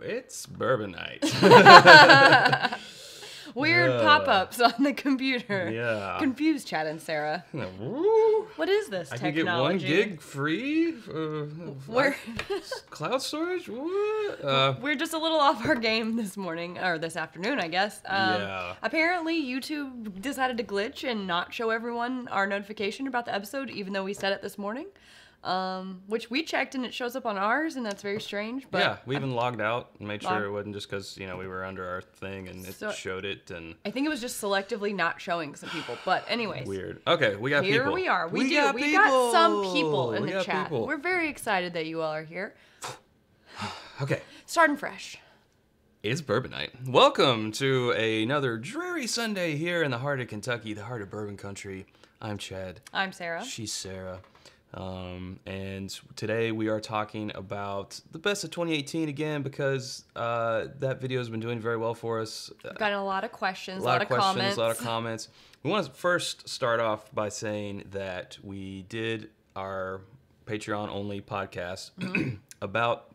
It's Bourbon night. Weird pop-ups on the computer. Yeah. Confused Chad and Sarah. Woo. What is this I technology? can get 1 gig free. We're Cloud storage? What? we're just a little off our game this morning, or this afternoon, I guess. Yeah. Apparently, YouTube decided to glitch and not show everyone our notification about the episode, even though we said it this morning. Which we checked and it shows up on ours, and that's very strange. But yeah, we even logged out and made sure it wasn't just because we were under our thing and it showed it. And I think it was just selectively not showing some people. But anyways, weird. Okay, we got people. Here we are. We got some people in the chat. We're very excited that you all are here. Okay. Starting fresh. It's Bourbon night. Welcome to another dreary Sunday here in the heart of Kentucky, the heart of bourbon country. I'm Chad. I'm Sarah. She's Sarah. And today we are talking about the best of 2018 again because that video has been doing very well for us. We've gotten a lot of questions, a lot of comments. A lot of comments. We want to first start off by saying that we did our Patreon-only podcast about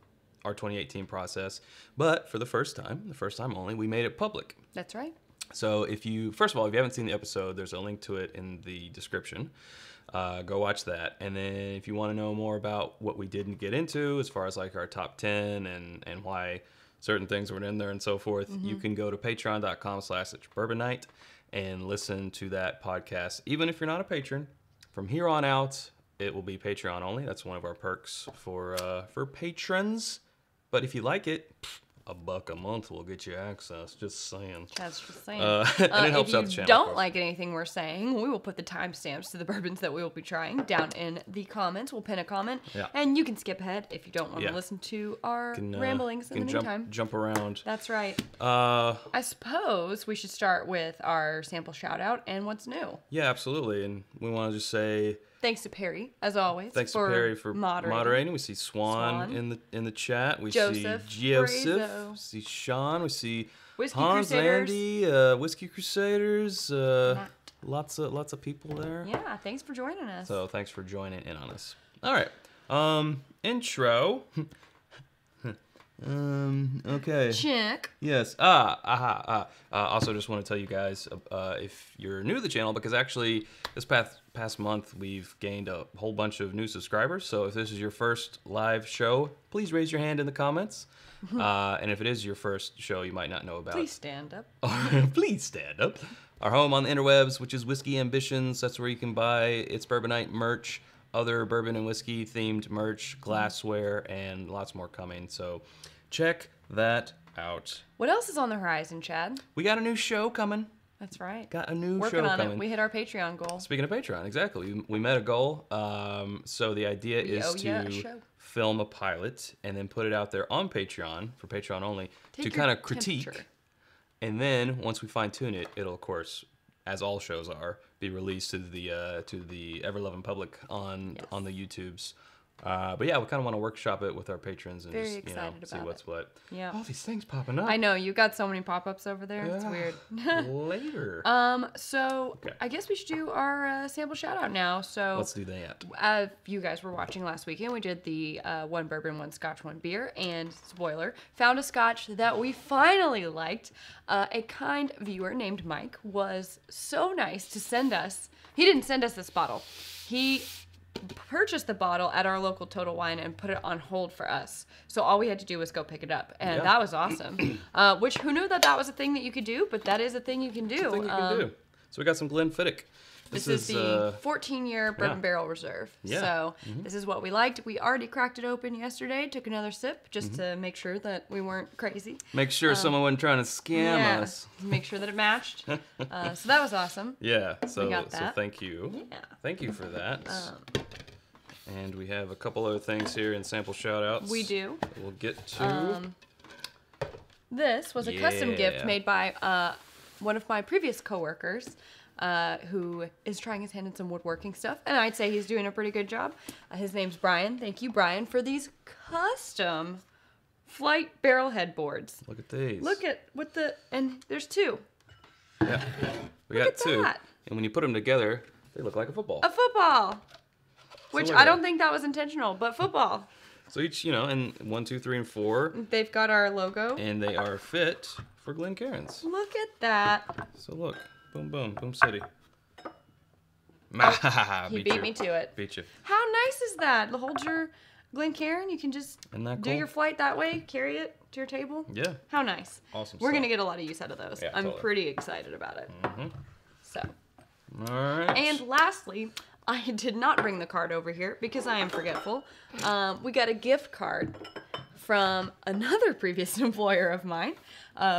our 2018 process, but for the first time only, we made it public. That's right. So first of all, if you haven't seen the episode, there's a link to it in the description. Go watch that. And then if you want to know more about what we didn't get into as far as like our top 10 and why certain things weren't in there and so forth, you can go to patreon.com/itsbourbonnight and listen to that podcast. Even if you're not a patron, from here on out, it will be Patreon only. That's one of our perks for patrons. But if you like it, $1 a month will get you access. Just saying. That's just saying. And it helps out the channel. If you don't like anything we're saying, we will put the timestamps to the bourbons that we will be trying down in the comments. We'll pin a comment. Yeah. And you can skip ahead if you don't want to listen to our ramblings in the meantime. Jump around. That's right. I suppose we should start with our sample shout out and what's new. Yeah, absolutely. And we want to just say thanks to Perry, as always. Thanks to Perry for moderating. We see Swan in the chat. We Joseph. see Joseph. We see Sean. We see Whiskey Hans, Crusaders. Andy, Whiskey Crusaders. Lots of people there. Yeah, thanks for joining us. So thanks for joining in on us. All right. Intro. Okay. Check. Yes. Also, just want to tell you guys if you're new to the channel, because actually this past month we've gained a whole bunch of new subscribers. So if this is your first live show, please raise your hand in the comments. And if it is your first show, you might not know about. Please stand up. Please stand up. Our home on the interwebs, which is Whiskey Ambitions. That's where you can buy It's Bourbon Night merch, other bourbon and whiskey themed merch, glassware, and lots more coming. So check that out. What else is on the horizon, Chad? We got a new show coming. That's right. Got a new Working show on coming. it. We hit our Patreon goal. Speaking of Patreon, exactly. We met a goal. So the idea is to film a pilot and then put it out there on Patreon, for Patreon only, to kind of critique. And then once we fine tune it, it'll of course, as all shows are, be released to the ever-loving public on the YouTubes. But yeah, we kind of want to workshop it with our patrons and Very just see what's what. Yeah. All these things popping up. I know you got so many pop-ups over there. Yeah. It's weird. Later. So I guess we should do our sample shout out now. So let's do that. You guys were watching last weekend. We did the one bourbon, one scotch, one beer, and spoiler, found a scotch that we finally liked. A kind viewer named Mike was so nice to send us. He didn't send us this bottle. He purchased the bottle at our local Total Wine and put it on hold for us. So all we had to do was go pick it up. And that was awesome. Which, who knew that was a thing that you could do? But that is a thing you can do. It's a thing you can do. So we got some Glenfiddich. This is the 14-year Bourbon Barrel Reserve. Yeah. So this is what we liked. We already cracked it open yesterday, took another sip just to make sure that we weren't crazy. Make sure someone wasn't trying to scam us. Make sure that it matched. So that was awesome. Yeah, so, we got that. So thank you. Yeah. Thank you for that. And we have a couple other things here in sample shout-outs. We do. We'll get to. This was a custom gift made by one of my previous coworkers. Who is trying his hand in some woodworking stuff, and I'd say he's doing a pretty good job. His name's Brian. Thank you, Brian, for these custom flight barrel headboards. Look at these. Look at and there's two. Yeah, we got two. That. And when you put them together, they look like a football. A football. Which I don't think that was intentional, but football. So each, and 1, 2, 3, and 4. They've got our logo. And they are fit for Glencairns. Look at that. So look, boom, boom, boom city. He beat me to it. Beat you. How nice is that? Hold your Glencairn. You can just do your flight that way, carry it to your table. Yeah. How nice. Awesome We're stuff. going to get a lot of use out of those. Yeah, I'm totally. pretty excited about it. Mm-hmm. So. All right. And lastly, I did not bring the card over here because I am forgetful. We got a gift card from another previous employer of mine,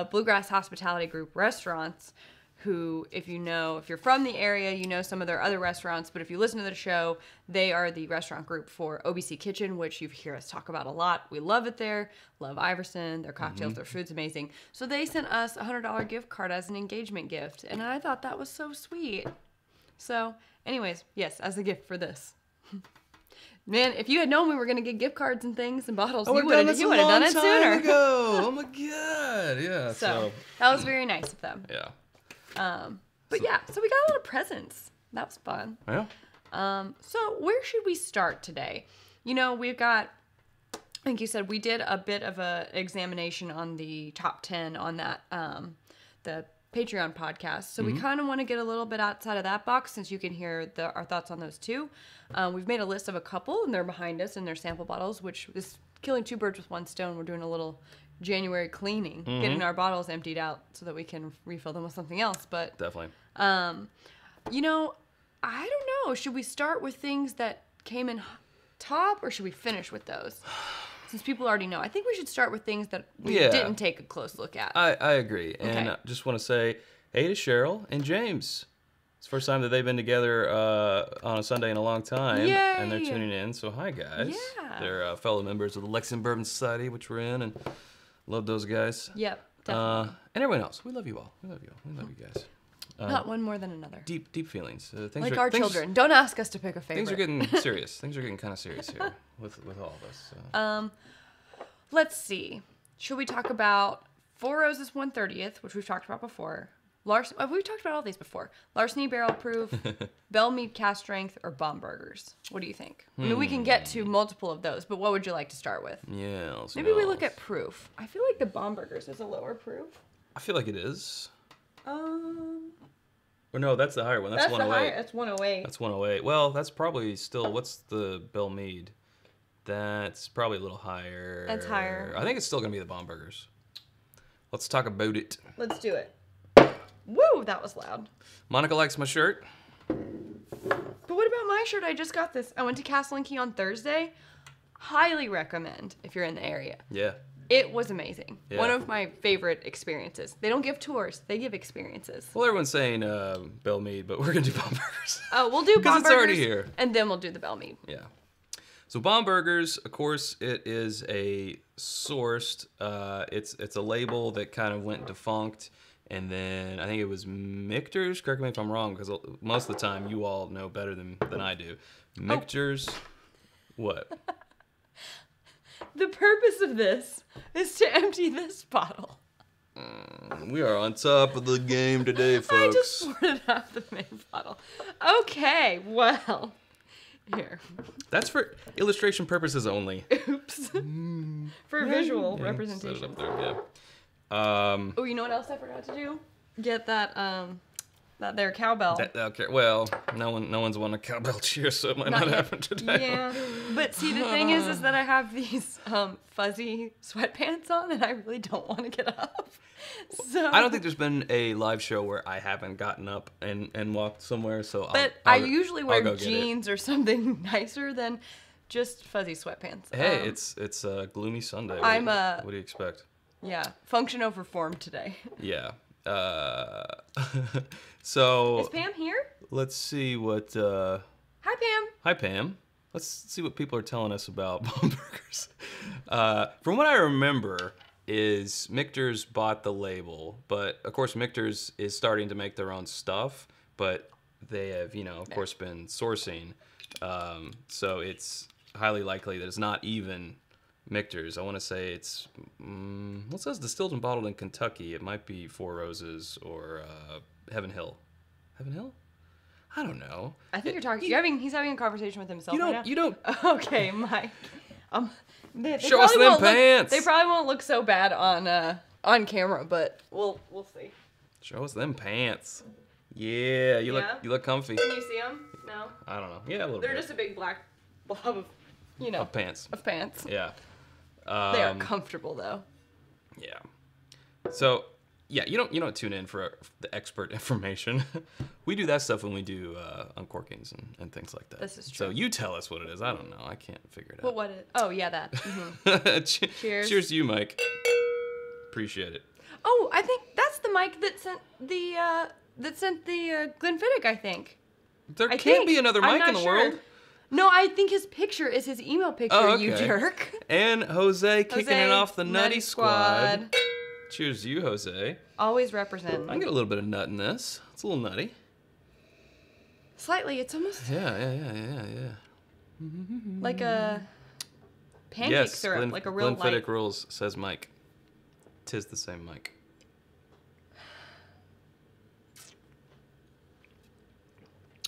Bluegrass Hospitality Group Restaurants, who, if you're from the area, you know some of their other restaurants, but if you listen to the show, they are the restaurant group for OBC Kitchen, which you hear us talk about a lot. We love it there. Love Iverson, their cocktails, their food's amazing. So they sent us a $100 gift card as an engagement gift, and I thought that was so sweet. So, anyways, yes, as a gift for this. Man, if you had known we were going to get gift cards and things and bottles, you would have done it sooner. Ago. Oh my God. Yeah. So, that was very nice of them. Yeah. But yeah, so we got a lot of presents. That was fun. Yeah. So where should we start today? We've got, I think you said we did a bit of a examination on the top 10 on that, the Patreon podcast. So we kind of want to get a little bit outside of that box since you can hear our thoughts on those too. We've made a list of a couple and they're behind us in their sample bottles, which is killing two birds with one stone. We're doing a little January cleaning, getting our bottles emptied out so that we can refill them with something else. But definitely. I don't know. Should we start with things that came in top or should we finish with those? Since people already know. I think we should start with things that we didn't take a close look at. I agree. And Okay. I just want to say hey to Cheryl and James. It's the first time that they've been together on a Sunday in a long time. Yay! And they're tuning in. So hi, guys. Yeah. They're fellow members of the Lexington Bourbon Society, which we're in. And love those guys. Yep, definitely. And everyone else. We love you all. We love you all. We love you guys. Not one more than another. Deep feelings. Like our children. Don't ask us to pick a favorite. Things are getting serious. Things are getting kind of serious here with all of us. So. Let's see. Should we talk about Four Roses 130th, which we've talked about before? We've talked about all these before. Larceny Barrel Proof, Belle Meade Cask Strength, or Bomb Burgers. What do you think? I mean, we can get to multiple of those, but what would you like to start with? Yeah. Maybe we look at proof. I feel like the Bomb Burgers is a lower proof. I feel like it is. Or no, that's the higher one. That's 108. That's 108. That's 108. Well, that's probably still. What's the Belle Meade? That's probably a little higher. That's higher. I think it's still gonna be the Bomb Burgers. Let's talk about it. Let's do it. Woo, that was loud. Monica likes my shirt. But what about my shirt? I just got this. I went to Castle and Key on Thursday. Highly recommend if you're in the area. Yeah. It was amazing. Yeah. One of my favorite experiences. They don't give tours. They give experiences. Well, everyone's saying Belle Meade, but we're gonna do Bomb Burgers. Oh, we'll do Bomb it's Burgers. already here. And then we'll do the Belle Meade. Yeah. So Bomb Burgers, of course, it is a sourced. It's a label that kind of went defunct, and then I think it was Michter's. Correct me if I'm wrong, because most of the time you all know better than I do. Michter's. What? The purpose of this is to empty this bottle. We are on top of the game today, folks. I just poured it out the main bottle. Okay, well, here. That's for illustration purposes only. Oops. For visual Set it representation. up there, yeah. Oh, you know what else I forgot to do? Get that there cowbell. Okay, well, no one's won a cowbell cheer, so it might not yet. happen today. Yeah, but see, the thing is that I have these fuzzy sweatpants on, and I really don't want to get up. So I don't think there's been a live show where I haven't gotten up and walked somewhere. So, But I usually wear jeans or something nicer than just fuzzy sweatpants. Hey, it's a gloomy Sunday. What do you expect? Yeah, function over form today. Yeah. So Is Pam here? let's see what. Hi, Pam. Hi, Pam. Let's see what people are telling us about Bomb Burgers. From what I remember, is Michter's bought the label, but of course Michter's is starting to make their own stuff, but they have, of course, been sourcing. So it's highly likely that it's not even Michter's. I want to say it's, what says distilled and bottled in Kentucky? It might be Four Roses or Heaven Hill. Heaven Hill? I don't know. I think you're talking. He's having a conversation with himself. You don't. right now. You don't. Okay, Mike. They Show us probably them won't look- pants. They probably won't look so bad on camera, but we'll see. Show us them pants. Yeah, you Yeah? look comfy. Can you see them? No. I don't know. Yeah, a little They're bit. just a big black blob of, Of pants. Of pants. Yeah. They are comfortable though. Yeah. So, yeah, you don't tune in for the expert information. We do that stuff when we do uncorkings and things like that. This is So true. you tell us what it is. I don't know. I can't figure it Well, out. what is? Oh yeah, that. Mhm. Cheers. Cheers to you, Mike. Appreciate it. Oh, I think that's the mic that sent the Glenfiddich. I think. There I can't think. be another I'm Mike not in the sure. world. No, I think his picture is his email picture. Oh, You okay. jerk. And Jose kicking Jose, it off the Nutty Squad. Squad. Cheers to you, Jose. Always represent. I can get a little bit of nut in this. It's a little nutty. Slightly. It's almost Yeah. like a pancake Yes, syrup, like a real light. Glenfiddich rules, says Mike. 'Tis the same Mike.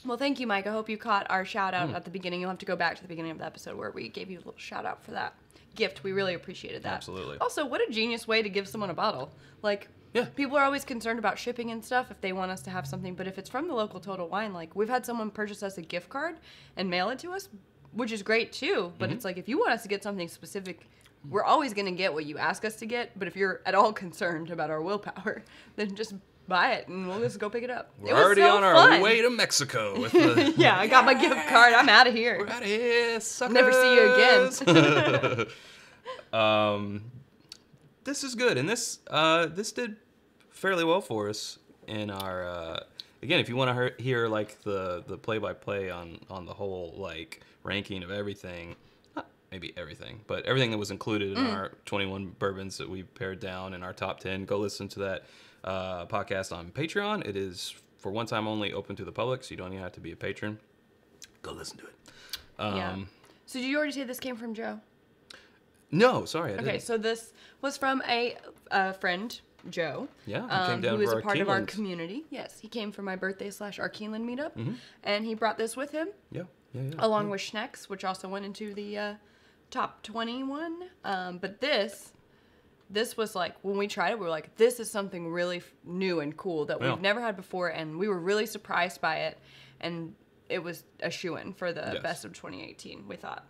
Well, thank you, Mike. I hope you caught our shout out at the beginning. You'll have to go back to the beginning of the episode where we gave you a little shout out for that gift. We really appreciated that. Absolutely. Also, what a genius way to give someone a bottle. Like, Yeah. people are always concerned about shipping and stuff if they want us to have something, but if it's from the local Total Wine, like, we've had someone purchase us a gift card and mail it to us, which is great too. But it's like, if you want us to get something specific, we're always going to get what you ask us to get. But if you're at all concerned about our willpower, then just buy it and we'll just go pick it up. We're It was already so on our fun. way to Mexico. With the, Yeah, I got my gift card. I'm out of here. We're out of here, suckers. Never see you again. This is good, and this did fairly well for us in our. Again, if you want to hear like the play-by-play on the whole like ranking of everything, not maybe everything, but everything that was included in our 21 bourbons that we pared down in our top 10, go listen to that podcast on Patreon. It is for one time only, open to the public, so you don't even have to be a patron. Go listen to it. Yeah. So did you already say this came from Joe? No, sorry, I didn't. Okay, so this was from a friend, Joe. Yeah, he came down who is for a our part of our Keeneland. community. Yes, he came for my birthday / our Keeneland meetup, and he brought this with him, Yeah. along with Schneck's, which also went into the top 21. But this was like, when we tried it, we were like, this is something really new and cool that Yeah. we've never had before, and we were really surprised by it, and it was a shoo-in for the Yes. best of 2018, we thought.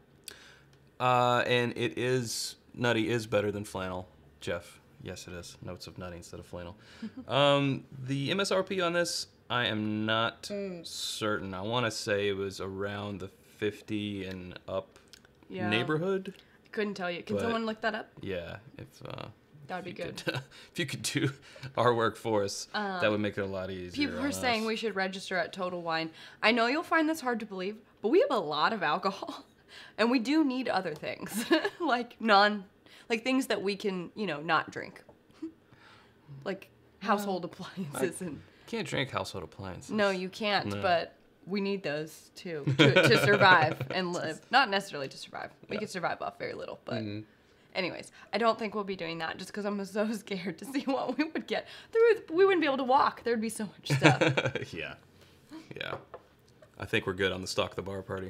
And it is nutty is better than flannel, Jeff. Yes, it is. Notes of nutty instead of flannel. The MSRP on this, I am not certain. I want to say it was around the 50 and up Yeah. neighborhood. I couldn't tell you. Can But- someone look that up? Yeah, if That would be you good. could, if you could do our work for us, that would make it a lot easier. People on are saying us. we should register at Total Wine. I know you'll find this hard to believe, but we have a lot of alcohol, and we do need other things, like things that we can, not drink, like household appliances and. Can't drink household appliances. No, you can't, No. but we need those too to survive and live. Not necessarily to survive. We could survive off very little, but. Anyways, I don't think we'll be doing that just because I'm so scared to see what we would get. We wouldn't be able to walk. There'd be so much stuff. Yeah. I think we're good on the stock the bar party.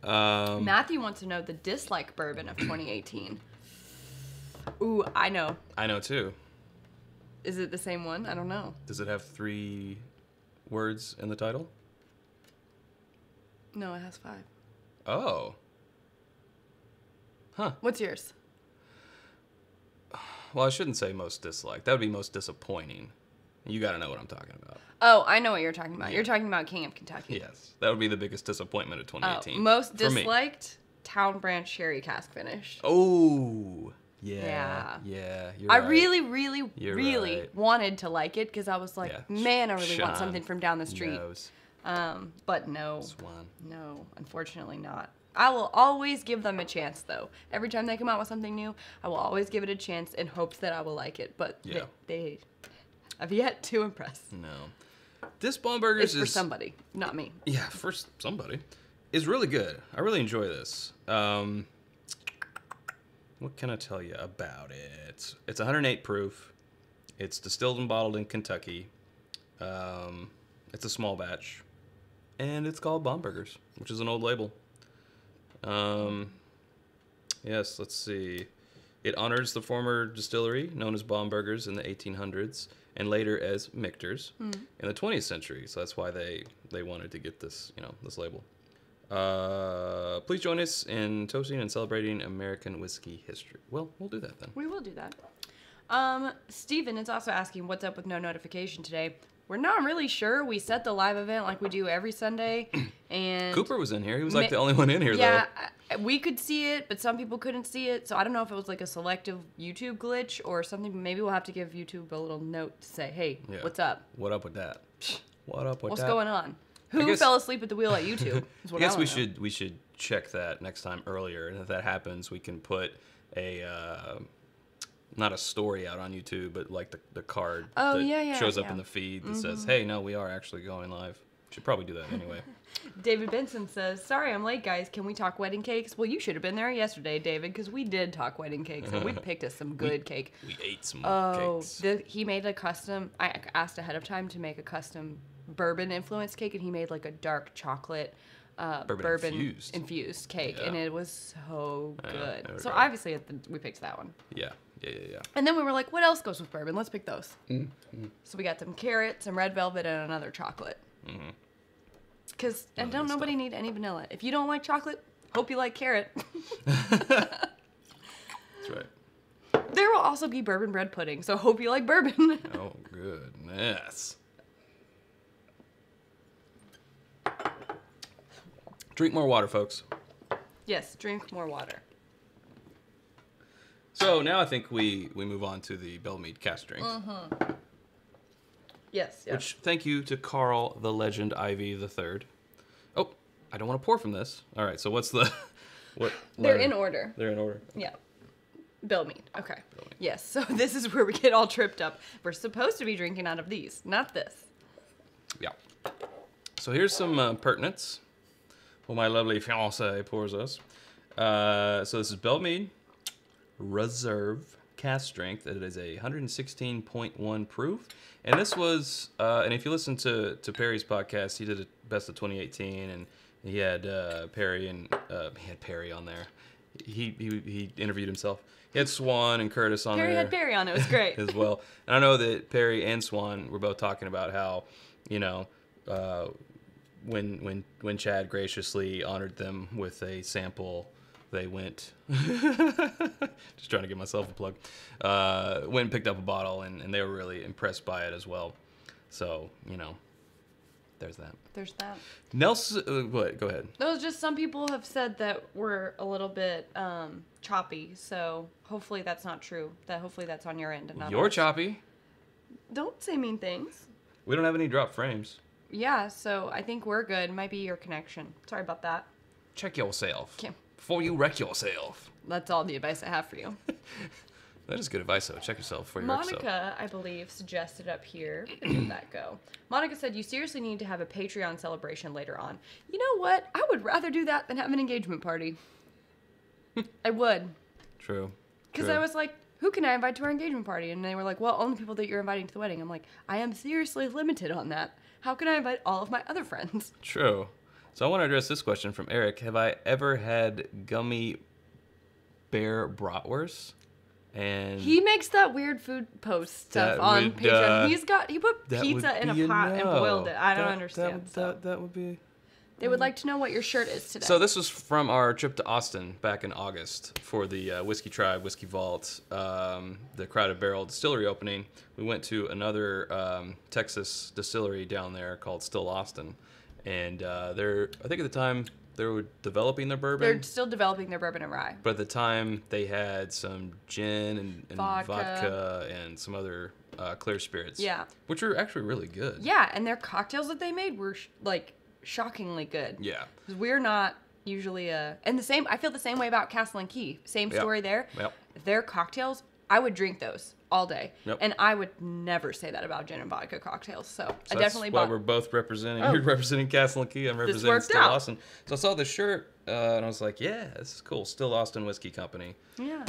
Matthew wants to know the dislike bourbon of 2018. Ooh, I know. I know too. Is it the same one? I don't know. Does it have 3 words in the title? No, it has 5. Oh. Huh. What's yours? Well, I shouldn't say most disliked. That would be most disappointing. You got to know what I'm talking about. Oh, I know what you're talking about. Yeah. You're talking about King of Kentucky. Yes. That would be the biggest disappointment of 2018. Most for me. disliked, Town Branch Sherry Cask Finish. Oh. Yeah. You're I right. really You're really right. wanted to like it because I was like, Yeah. man, I really want Sean something from down the street. knows. But no. Swan. No, unfortunately not. I will always give them a chance, though. Every time they come out with something new, I will always give it a chance in hopes that I will like it. But Yeah. they have yet to impress. No. This Baumburgers It's is for somebody, not me. Yeah, for somebody. Is really good. I really enjoy this. What can I tell you about it? It's 108 proof. It's distilled and bottled in Kentucky. It's a small batch. And it's called Baumburgers, which is an old label. Yes, let's see. It honors the former distillery known as Baumberger's in the 1800s and later as Michter's in the 20th century. So that's why they wanted to get this, this label. Please join us in toasting and celebrating American whiskey history. Well, we'll do that then. We will do that. Steven is also asking, what's up with no notification today? We're not really sure. We set the live event like we do every Sunday. And Cooper was in here. He was like the only one in here, yeah, though. We could see it, but some people couldn't see it. So I don't know if it was like a selective YouTube glitch or something. Maybe we'll have to give YouTube a little note to say, hey, what's up? What up with that? What up with What's that? going on? Who fell asleep at the wheel at YouTube? I guess we should check that next time earlier. And if that happens, we can put a... not a story out on YouTube, but like the card that shows up in the feed that says, hey, no, we are actually going live. Should probably do that anyway. David Benson says, sorry, I'm late, guys. Can we talk wedding cakes? Well, you should have been there yesterday, David, because we did talk wedding cakes, and we picked us some good cake. We ate some cakes. He made a custom, I asked ahead of time to make a custom bourbon influenced cake, and he made like a dark chocolate bourbon infused cake, and it was so good. So obviously we picked that one. Yeah. And then we were like, what else goes with bourbon? Let's pick those. So we got some carrot, some red velvet, and another chocolate. Because don't nobody need any vanilla. If you don't like chocolate, hope you like carrot. That's right. There will also be bourbon bread pudding, so hope you like bourbon. Oh, goodness. Drink more water, folks. Yes, drink more water. So now I think we move on to the Belle Meade cask drink. Yes. Which, thank you to Carl the Legend Ivy III. Oh, I don't want to pour from this. All right, so what's the... They're in order. They're in order? Yeah. Belle Meade. Okay. Belle Meade. Yes, so this is where we get all tripped up. We're supposed to be drinking out of these, not this. Yeah. So here's some pertinence. Well, my lovely fiancée pours us. So this is Belle Meade Reserve cask strength. It is a 116.1 proof. And this was, and if you listen to Perry's podcast, he did it best of 2018, and he had Perry and he had Perry on there. He interviewed himself. He had Swan and Curtis on there. Perry had Perry on. It was great as well. And I know that Perry and Swan were both talking about how, when Chad graciously honored them with a sample, they went, just trying to give myself a plug, went and picked up a bottle, and they were really impressed by it as well. So, there's that. There's that. Nelson, what? Go ahead. No, it's just some people have said that we're a little bit choppy, so hopefully that's not true. Hopefully that's on your end. And not You're ours. choppy. Don't say mean things. We don't have any drop frames. Yeah, so I think we're good. Might be your connection. Sorry about that. Check yourself. Okay. Before you wreck yourself. That's all the advice I have for you. That is good advice, though. Check yourself before you wreck yourself. Monica, I believe, suggested up here. Where did that go? Monica said, you seriously need to have a Patreon celebration later on. You know what? I would rather do that than have an engagement party. I would. True. Because I was like, who can I invite to our engagement party? And they were like, well, only people that you're inviting to the wedding. I'm like, I am seriously limited on that. How can I invite all of my other friends? True. So I want to address this question from Eric. Have I ever had gummy bear bratwurst? And he makes that weird food post stuff on Patreon. He put pizza in a pot and boiled it. I don't understand. That would be... They would like to know what your shirt is today. So this was from our trip to Austin back in August for the Whiskey Tribe, Whiskey Vault, the Crowded Barrel distillery opening. We went to another Texas distillery down there called Still Austin. And I think at the time, they were developing their bourbon. They're still developing their bourbon and rye. But at the time, they had some gin and vodka and some other clear spirits. Yeah. Which were actually really good. Yeah, and their cocktails that they made were shockingly good. Yeah. Because we're not usually and I feel the same way about Castle and Key. Same story there. Yep. Their cocktails, I would drink those all day. Yep. And I would never say that about gin and vodka cocktails. So I definitely that's why we're both representing. You're representing Castle and Key. I'm representing Still Austin. So I saw this shirt and I was like, yeah, this is cool. Still Austin Whiskey Company. Yeah.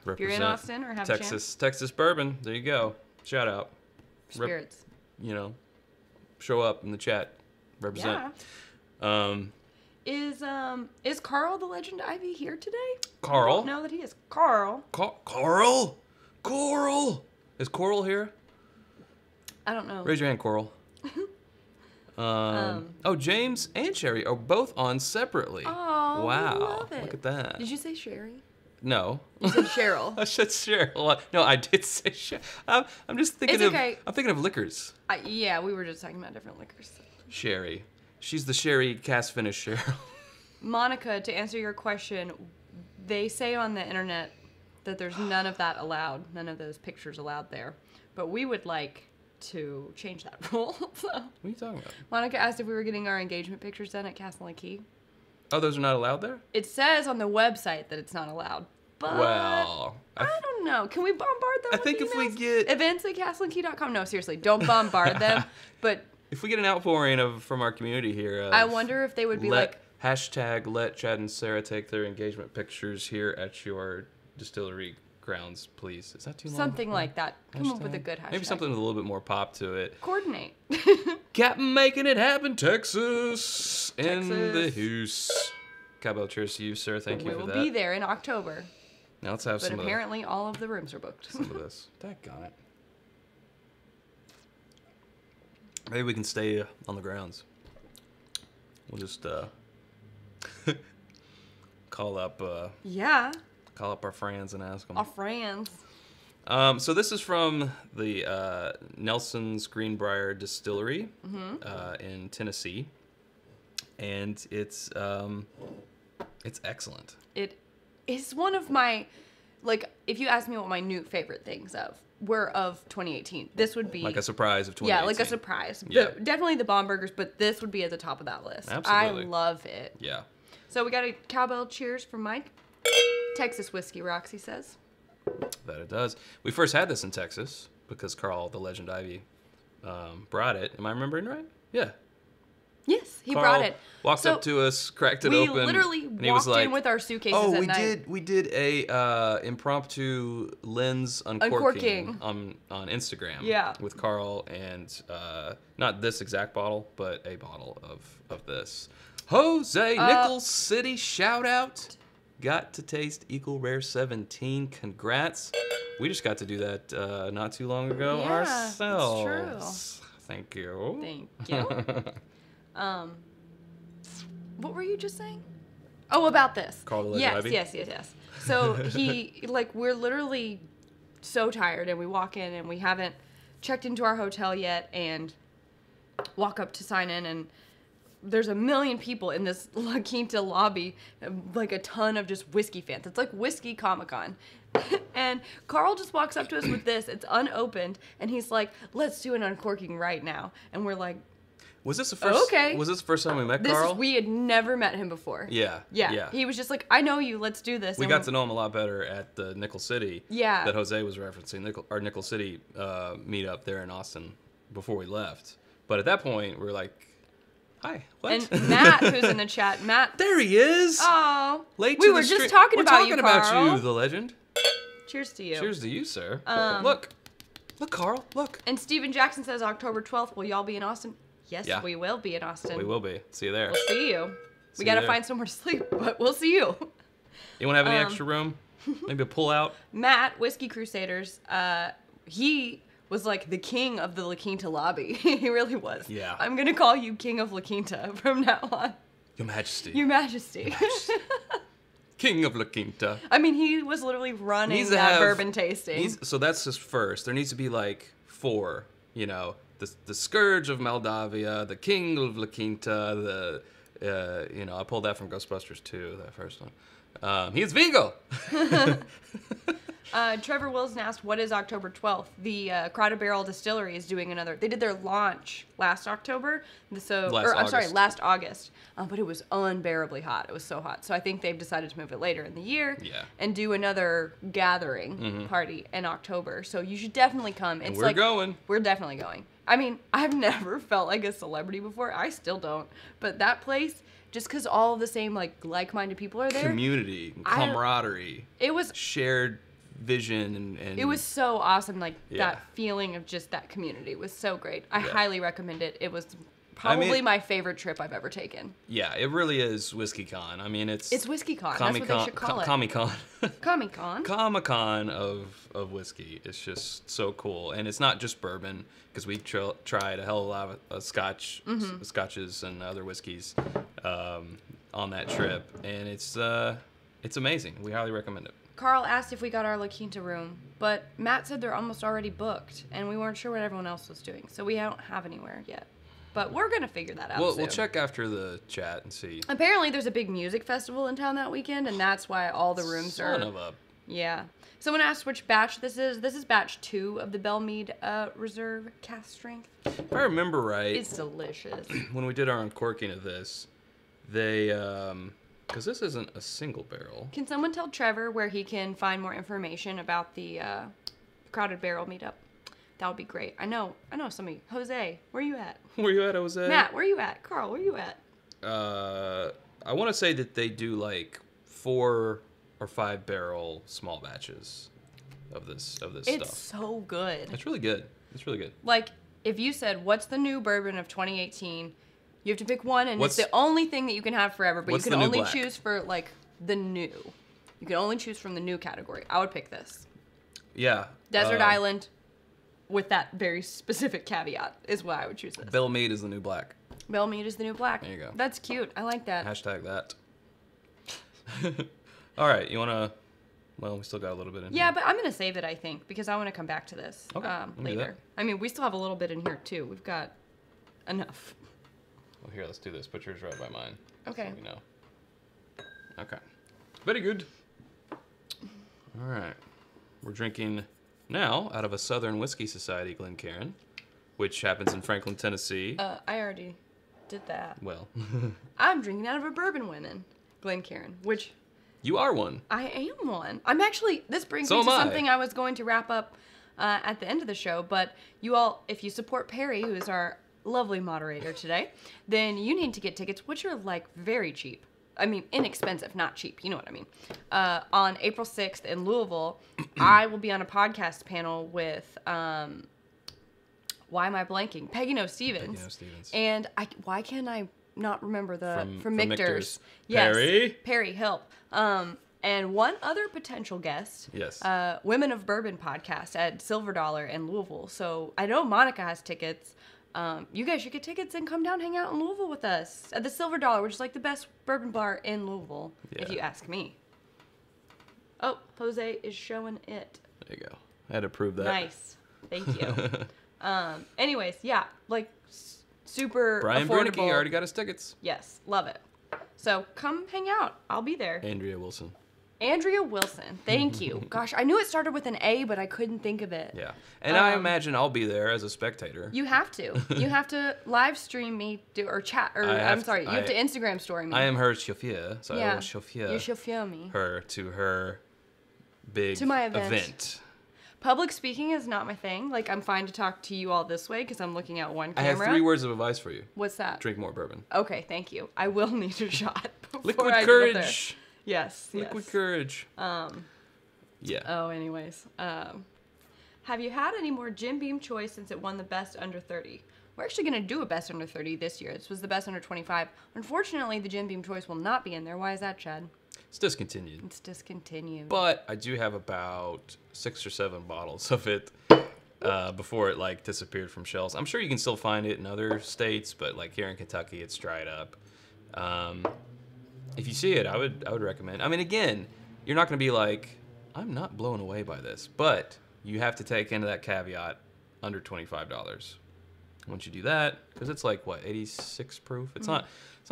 If you're in Austin or have a chance. Texas bourbon. There you go. Shout out. Spirits. Show up in the chat. Represent. Yeah. Is Carl the Legend Ivy here today? Carl? I don't know that he is. Carl. Coral? Is Coral here? I don't know. Raise your hand, Coral. Oh, James and Sherry are both on separately. Oh, wow. love it. Look at that. Did you say Sherry? No. You said Cheryl. I said Cheryl. No, I did say Cheryl. I'm just thinking It's of. okay. I'm thinking of liquors. Yeah, we were just talking about different liquors. Sherry. She's the Sherry cast finish Cheryl. Monica, to answer your question, they say on the internet that there's none of that allowed, none of those pictures allowed there. But we would like to change that rule. So. What are you talking about? Monica asked if we were getting our engagement pictures done at Castle and Key. Oh, those are not allowed there? It says on the website that it's not allowed. But Well, I don't know. Can we bombard them? I think if we get events at castleandkey.com. No, seriously, don't bombard them. But if we get an outpouring from our community here, I wonder if they would be like hashtag let Chad and Sarah take their engagement pictures here at your distillery grounds, please. Is that too long? Something like that. Come up with a Hashtag? good hashtag. Maybe something with a little bit more pop to it. Coordinate. Captain making it happen, Texas. In the Texas. hoose. Cabo, cheers to you, sir. Thank you We for will that. be there in October. Now let's have But some apparently all of the rooms are booked. of this. Daggone it. Maybe we can stay on the grounds. We'll just call up Yeah. our friends and ask them. Our friends. So this is from the Nelson's Greenbrier Distillery in Tennessee, and it's excellent. It is one of my, like, if you ask me what my new favorite things were of 2018, this would be Like a surprise of 2018. Yeah, like a surprise. Yeah. Definitely the bomb burgers, but this would be at the top of that list. Absolutely. I love it. Yeah. So we got a cowbell cheers from Mike. Texas whiskey rocks, he says. That it does. We first had this in Texas because Carl, the Legend Ivy, brought it. Am I remembering right? Yeah. Yes, he Carl brought it. Walked So up to us, cracked it we open. literally and he was walked like, in with our suitcases "Oh, at we night. did a impromptu lens uncorking on Instagram. Yeah. With Carl and not this exact bottle, but a bottle of this. Jose Nickel City shout out. Got to taste Equal Rare 17. Congrats. We just got to do that not too long ago Yeah, that's ourselves. Thank you. Thank you. What were you just saying? Oh, about this. Carl the Legend Ivy? Yes. So he, like, we're literally so tired, and we walk in, and we haven't checked into our hotel yet, and walk up to sign in, and there's a million people in this La Quinta lobby, like a ton of just whiskey fans. It's like Whiskey Comic-Con. And Carl just walks up to us with this. It's unopened, and he's like, "Let's do an uncorking right now." And we're like, Was this the first? Okay. Was this the first time we met Carl? we had never met him before. Yeah. Yeah. He was just like, "I know you. Let's do this." We And got to know him a lot better at the Nickel City. Yeah. That Jose was referencing, our Nickel City meetup there in Austin before we left. But at that point, we were like, "Hi, what?" And Matt, who's in the chat, Matt. There he is. Oh. Late We to were the just stream. talking We're about talking you, about Carl. you, the legend. Cheers to you. Cheers to you, sir. Look, Carl, look. And Steven Jackson says October 12th. Will y'all be in Austin? Yes, Yeah. we will be in Austin. We will be. See you there. We'll see you. See We got to you there. find somewhere to sleep, but we'll see you. You want to have any extra room? Maybe a pull out? Matt, Whiskey Crusaders, he was like the king of the La Quinta lobby. He really was. Yeah. I'm going to call you King of La Quinta from now on. Your Majesty. Your Majesty. King of La Quinta. I mean, he was literally running Needs to that have- bourbon tasting. So that's just first. There needs to be like 4, the Scourge of Moldavia, the King of La Quinta, I pulled that from Ghostbusters 2, that first one. He's Vigo! Trevor Wilson asked, what is October 12th? The Crowded Barrel Distillery is doing they did their launch last October. Last August. But it was unbearably hot. It was so hot. So I think they've decided to move it later in the year. Yeah. And do another gathering party in October. So you should definitely come. And we're going. We're definitely going. I mean, I've never felt like a celebrity before. I still don't. But that place, just because all of the same like-minded people are there. Community, camaraderie. It was shared vision and It was so awesome, Yeah. that feeling of just that community was so great. I highly recommend it. It was Probably my favorite trip I've ever taken. Yeah, it really is WhiskeyCon. I mean, it's WhiskeyCon. That's what they should call it. Comic-Con. Comic-Con. Comic-Con of whiskey. It's just so cool. And it's not just bourbon, because we tried a hell of a lot of scotches and other whiskeys on that trip. And it's amazing. We highly recommend it. Carl asked if we got our La Quinta room, but Matt said they're almost already booked, and we weren't sure what everyone else was doing, so we don't have anywhere yet. But we're going to figure that out soon. We'll check after the chat and see. Apparently, there's a big music festival in town that weekend, and that's why all the rooms are... Son of a... Yeah. Someone asked which batch this is. This is batch 2 of the Belle Meade Reserve Cask Strength. If I remember right... It's delicious. When we did our uncorking of this, they... Because this isn't a single barrel. Can someone tell Trevor where he can find more information about the Crowded Barrel meetup? That would be great. I know somebody. Jose, where you at? Where you at, Jose? Matt, where you at? Carl, where you at? I want to say that they do like 4 or 5 barrel small batches of this stuff. It's so good. It's really good. It's really good. Like, if you said, what's the new bourbon of 2018? You have to pick one, and it's the only thing that you can have forever, but you can only choose for, like, the new. You can only choose from the new category. I would pick this. Yeah. Desert Island, with that very specific caveat, is why I would choose this. Belle Meade is the new black. Belle Meade is the new black. There you go. That's cute. I like that. Hashtag that. All right. You want to... Well, we still got a little bit in here. Yeah, but I'm going to save it, I think, because I want to come back to this later. That. I mean, we still have a little bit in here, too. We've got enough. Well, here, let's do this. Put yours right by mine. Okay. So we know. Okay. Very good. All right. We're drinking now out of a Southern Whiskey Society Glencairn, which happens in Franklin, Tennessee. I already did that. Well. I'm drinking out of a bourbon winning Glencairn, which... You are one. I am one. I'm actually... This brings me to something I was going to wrap up at the end of the show, but you all, if you support Perry, who is our lovely moderator today, then you need to get tickets, which are, like, very cheap. I mean, inexpensive, not cheap. You know what I mean. On April 6th in Louisville, I will be on a podcast panel with, why am I blanking? Peggy No Stevens. And why can't I not remember from Michter's? Yes, Perry, help. And one other potential guest. Yes. Women of Bourbon podcast at Silver Dollar in Louisville. So I know Monica has tickets. You guys should get tickets and come down, hang out in Louisville with us at the Silver Dollar, which is like the best bourbon bar in Louisville, if you ask me. Oh, Jose is showing it. There you go. I had to prove that. Nice. Thank you. Anyways, yeah, like super Brian affordable. Brunicky already got his tickets. Yes, love it. So come hang out. I'll be there. Andrea Wilson. Thank you. Gosh, I knew it started with an A, but I couldn't think of it. Yeah. And I imagine I'll be there as a spectator. You have to. You have to live stream me or chat, or you have to Instagram story me. I am her chauffeur, so I will chauffeur. You chauffeur me. Her to her big event. Public speaking is not my thing. Like, I'm fine to talk to you all this way because I'm looking at one camera. I have 3 words of advice for you. What's that? Drink more bourbon. Okay, thank you. I will need a shot before Liquid I courage. Get up there. Yes. Liquid courage. Yeah. Oh, anyways. Have you had any more Jim Beam choice since it won the best under 30? We're actually going to do a best under 30 this year. This was the best under 25. Unfortunately, the Jim Beam choice will not be in there. Why is that, Chad? It's discontinued. It's discontinued. But I do have about 6 or 7 bottles of it before it like disappeared from shelves. I'm sure you can still find it in other states, but like here in Kentucky, it's dried up. If you see it, I would recommend. I mean, again, you're not going to be like, I'm not blown away by this, but you have to take into that caveat under $25. Once you do that, because it's like what 86 proof. It's not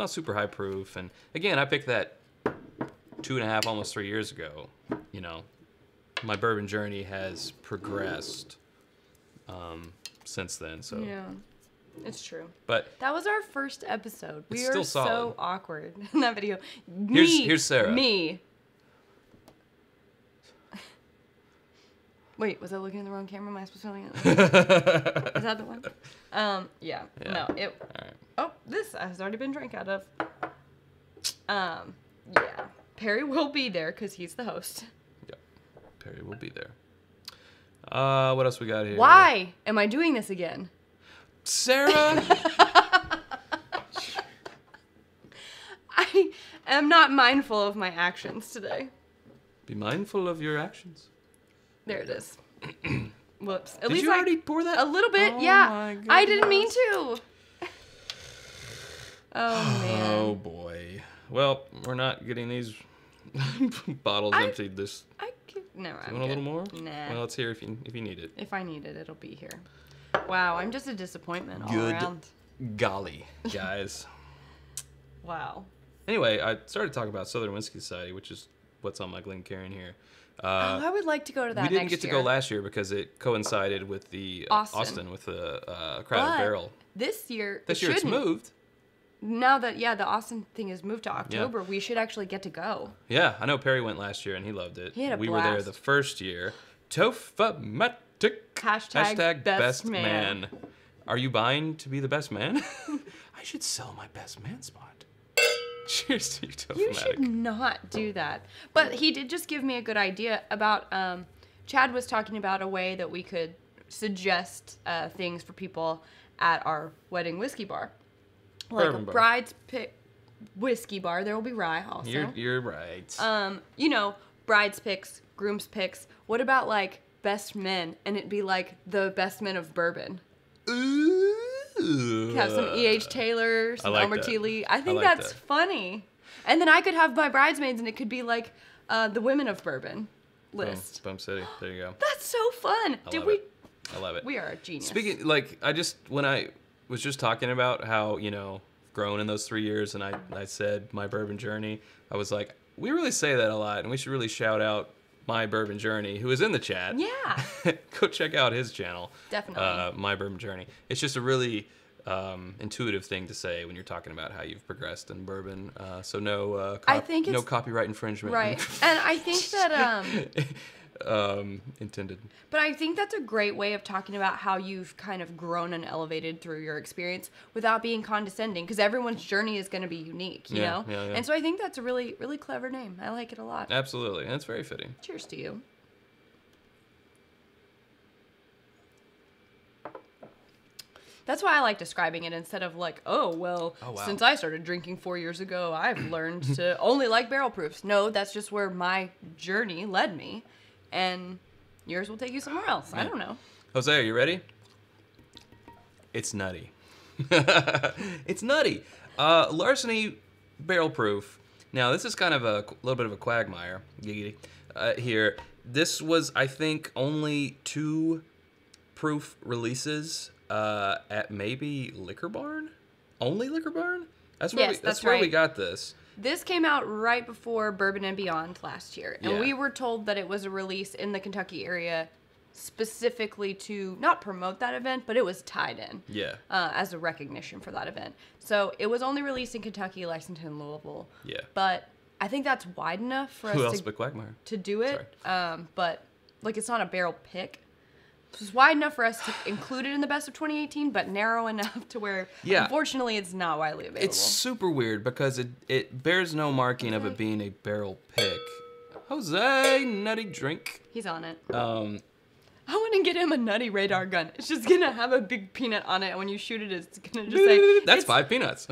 super high proof. And again, I picked that 2.5, almost 3 years ago. You know, my bourbon journey has progressed since then. So yeah. It's true. But that was our first episode. We are so awkward in that video. Here's Sarah. Me. Wait, was I looking in the wrong camera? Am I supposed to be looking at Is that the one? Yeah. No, it... All right. Oh, this has already been drank out of. Yeah. Perry will be there because he's the host. Yep. Perry will be there. What else we got here? Why am I doing this again? Sarah? am not mindful of my actions today. Be mindful of your actions. There it is. Whoops. At Did least you already pour that? a little bit, Oh yeah. my I didn't mean goodness. to. Oh man. Oh boy. Well, we're not getting these bottles emptied this. No, I'm You want a little more? Nah. Well, let's hear if you need it. If I need it, it'll be here. Wow, I'm just a disappointment all Good around. golly, guys. Wow. Anyway, I started talking about Southern Whiskey Society, which is what's on my Glencairn here. I would like to go to that We didn't next get to year. go last year because it coincided with the Austin. with the Crowded Barrel. This year, This year it's shouldn't. moved. Now that, the Austin thing has moved to October, we should actually get to go. Yeah, I know Perry went last year and he loved it. He had a We were there blast. the first year. Tofa-matic. Hashtag best man. Are you buying to be the best man? I should sell my best man spot. Cheers to you, You should Tofa-matic. not do that. But he did just give me a good idea about, Chad was talking about a way that we could suggest things for people at our wedding whiskey bar. Like Bourbon a bar. bride's pick whiskey bar. There will be rye also. You're right. You know, bride's picks, groom's picks. What about like best men? And it'd be like the best men of bourbon. Ooh. Have some E.H. Taylor, some like Elmer that. T. Lee. I think like that's that. funny. And then I could have my bridesmaids and it could be like the women of bourbon list. Boom City. There you go. That's so fun. I love it. I love it. We are a genius. Speaking, when I was just talking about how, grown in those 3 years, and I said my bourbon journey, I was like, we really say that a lot, and we should really shout out My Bourbon Journey, who is in the chat. Yeah. Go check out his channel. Definitely. My Bourbon Journey. It's just a really intuitive thing to say when you're talking about how you've progressed in bourbon. So no, I think no it's- copyright infringement. Right. And I think that intended. but I think that's a great way of talking about how you've kind of grown and elevated through your experience without being condescending, because everyone's journey is going to be unique, you know? Yeah. And so I think that's a really, really clever name. I like it a lot. Absolutely, and it's very fitting. Cheers to you. That's why I like describing it instead of like, oh, well, wow. since I started drinking 4 years ago, I've learned to only like barrel proofs. No, that's just where my journey led me. And yours will take you somewhere else. I don't know. Jose, are you ready? It's nutty. It's nutty. Larceny barrel proof. Now, this is kind of a little bit of a quagmire here. This was, I think, only 2 proof releases at maybe Liquor Barn? Only Liquor Barn? That's where, Yes, that's that's where we right. got this. This came out right before Bourbon and Beyond last year. And Yeah. we were told that it was a release in the Kentucky area specifically to not promote that event, but it was tied in. Yeah. As a recognition for that event. So it was only released in Kentucky, Lexington, Louisville. Yeah. But I think that's wide enough for Who us else but Quagmire? to do it. But like it's not a barrel pick. It's wide enough for us to include it in the best of 2018, but narrow enough to where, Yeah. unfortunately, it's not widely available. It's super weird because it bears no marking of it being a barrel pick. Jose, nutty drink. He's on it. Um, I want to get him a nutty radar gun. It's just gonna have a big peanut on it, and when you shoot it, it's gonna just say, That's it's 5 peanuts.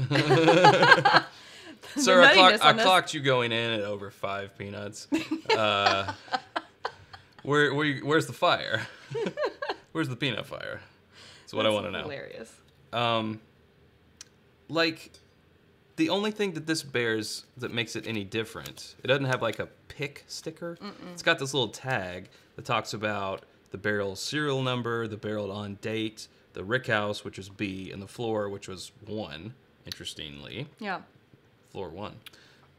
Sir, nuttiness I on this. clocked you going in at over 5 peanuts. Where's the fire? Where's the peanut fire? That's what I want to know. Hilarious. Like, the only thing that this bears that makes it any different, it doesn't have like a pick sticker. It's got this little tag that talks about the barrel serial number, the barrel on date, the rickhouse, which is B, and the floor, which was 1, interestingly. Yeah. Floor 1.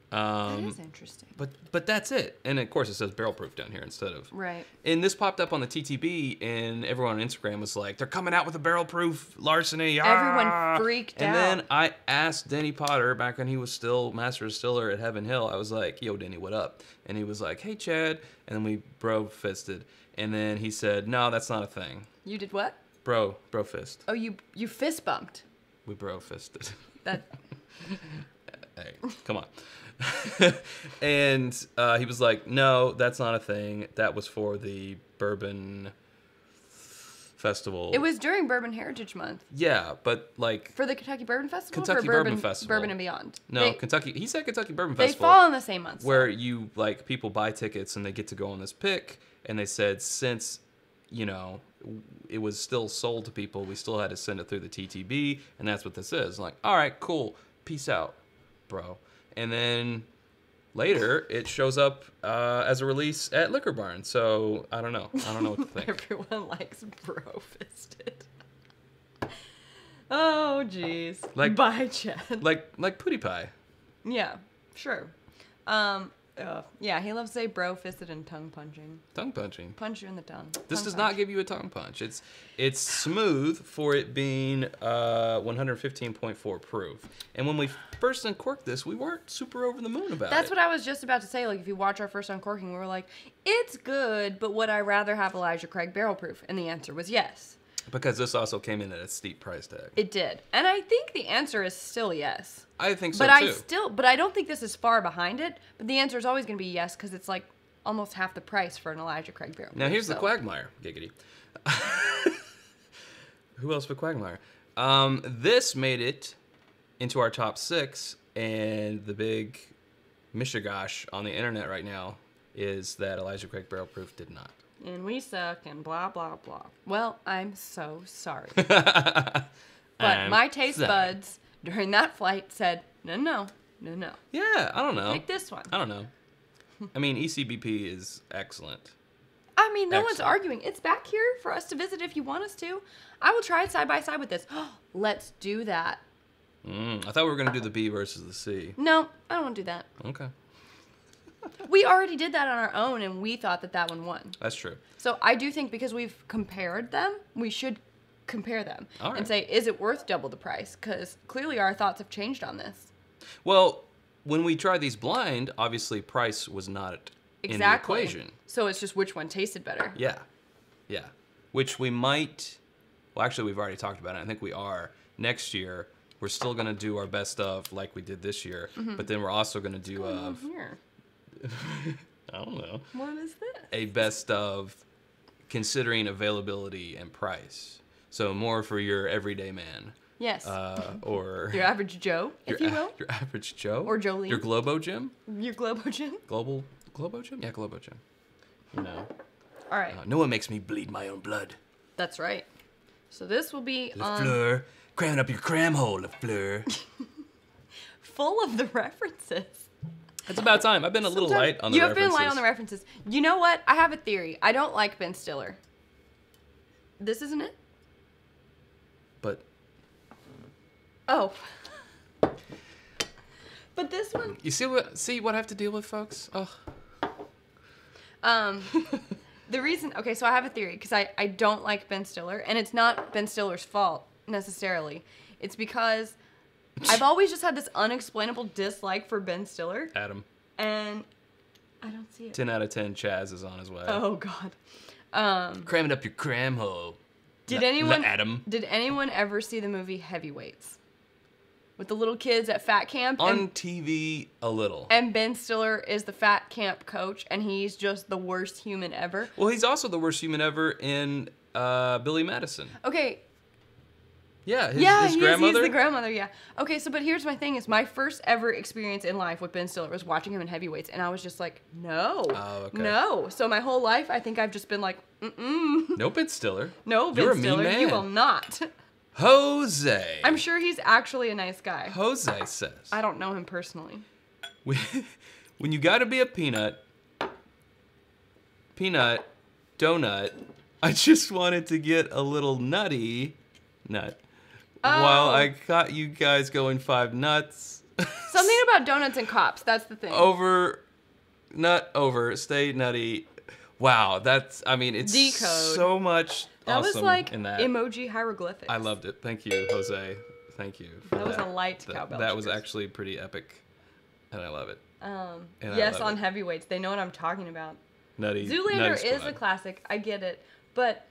That is interesting. But that's it. And of course it says barrel proof down here instead of. Right. And this popped up on the TTB and everyone on Instagram was like, they're coming out with a barrel proof Larceny. Everyone freaked and out. then I asked Denny Potter back when he was still master distiller at Heaven Hill. I was like, yo, Denny, what up? And he was like, hey, Chad. And then we bro fisted. And then he said, no, that's not a thing. You did what? Bro fist. Oh, you fist bumped. We bro fisted. That. Hey, come on. And he was like, no, that's not a thing. That was for the bourbon Festival. It was during Bourbon Heritage Month. Yeah, but like For the Kentucky Bourbon Festival? Kentucky for Bourbon Festival. Bourbon and Beyond. No, Kentucky. He said Kentucky Bourbon They Festival. fall in the same month. Where you like people buy tickets and they get to go on this pick, and they said since it was still sold to people, we still had to send it through the TTB, and that's what this is. Like, all right, cool, peace out, bro. And then later it shows up as a release at Liquor Barn. So I don't know what to think. Everyone likes bro-fisted. Oh, jeez. Like- Bye, Chad. like Pootie Pie. Yeah, sure. Yeah, he loves to say bro-fisted and tongue punching. Tongue punching. Punch you in the tongue. This Tongue does punch. not give you a tongue punch. It's smooth for it being 115.4 proof. And when we first uncorked this, we weren't super over the moon about That's it. what I was just about to say. Like, if you watch our first uncorking, we were like, it's good, but would I rather have Elijah Craig barrel proof? And the answer was yes. Because this also came in at a steep price tag. It did. And I think the answer is still yes. I think so But too. but I don't think this is far behind it. But the answer is always going to be yes, because it's like almost half the price for an Elijah Craig barrel proof. Now here's the quagmire, giggity. Who else but Quagmire? This made it into our top 6, and the big mishigosh on the internet right now is that Elijah Craig barrel proof did not. And we suck and blah, blah, blah. Well, I'm so sorry. But my taste buds during that flight said, no. Yeah, I don't know. Pick this one. I don't know. I mean, ECBP is excellent. I mean, no one's Excellent. arguing. It's back here for us to visit if you want us to. I will try it side by side with this. Let's do that. I thought we were going to do the B versus the C. No, I don't want to do that. Okay. We already did that on our own, and we thought that one won. That's true. So I do think because we've compared them, we should compare them All right. and say, is it worth double the price? Because clearly our thoughts have changed on this. Well, when we tried these blind, obviously price was not in the equation. So it's just which one tasted better. Yeah. Which we might... Well, actually, we've already talked about it. I think we are. Next year, we're still going to do our best of like we did this year. But then we're also going to do Here. I don't know. What is this? A best of considering availability and price. So more for your everyday man. Yes. Or... Your average Joe, if you will. Your average Joe. Or Jolene. Your Globo Jim. Your Globo Gym. Globo Jim? Yeah, Globo Jim. All right. No one makes me bleed my own blood. That's right. So this will be Lafleur, cramming up your cram hole, Lafleur. full of the references. It's about time. I've been a little light on the You have references. been light on the references. You know what? I have a theory. I don't like Ben Stiller. This isn't it? But Oh. But this one. you see what I have to deal with, folks? Oh. The reason, okay, so I have a theory because I don't like Ben Stiller, and it's not Ben Stiller's fault necessarily. It's because I've always just had this unexplainable dislike for Ben Stiller, Adam. and I don't see it. 10 out of 10 Chaz is on his way. Oh God. Cramming up your cram hole. Did anyone ever see the movie Heavyweights? With the little kids at fat camp? On TV, a little. And Ben Stiller is the fat camp coach, and he's just the worst human ever. Well, he's also the worst human ever in Billy Madison. Okay. Yeah, his He's grandmother. the grandmother, yeah. Okay, so but here's my thing is my first ever experience in life with Ben Stiller was watching him in Heavyweights, and I was just like, no. Oh, okay. No. So my whole life, I think I've just been like, No, Ben Stiller. no, You're Ben a Stiller, mean man. you will not. Jose. I'm sure he's actually a nice guy. Jose says. I don't know him personally. When you gotta be a peanut, donut, I just wanted to get a little nut. While I got you guys going 5 nuts. Something about donuts and cops, that's the thing. Stay nutty. Wow, it's Decode. so much That awesome was like in that. emoji hieroglyphics. I loved it. Thank you, Jose. Thank you for That was a light cowbell. That was cheers. actually pretty epic, and I love it. And Yes, I love on it. Heavyweights. They know what I'm talking about. Nutty. Zoolander Nutty is Squad. a classic. I get it. But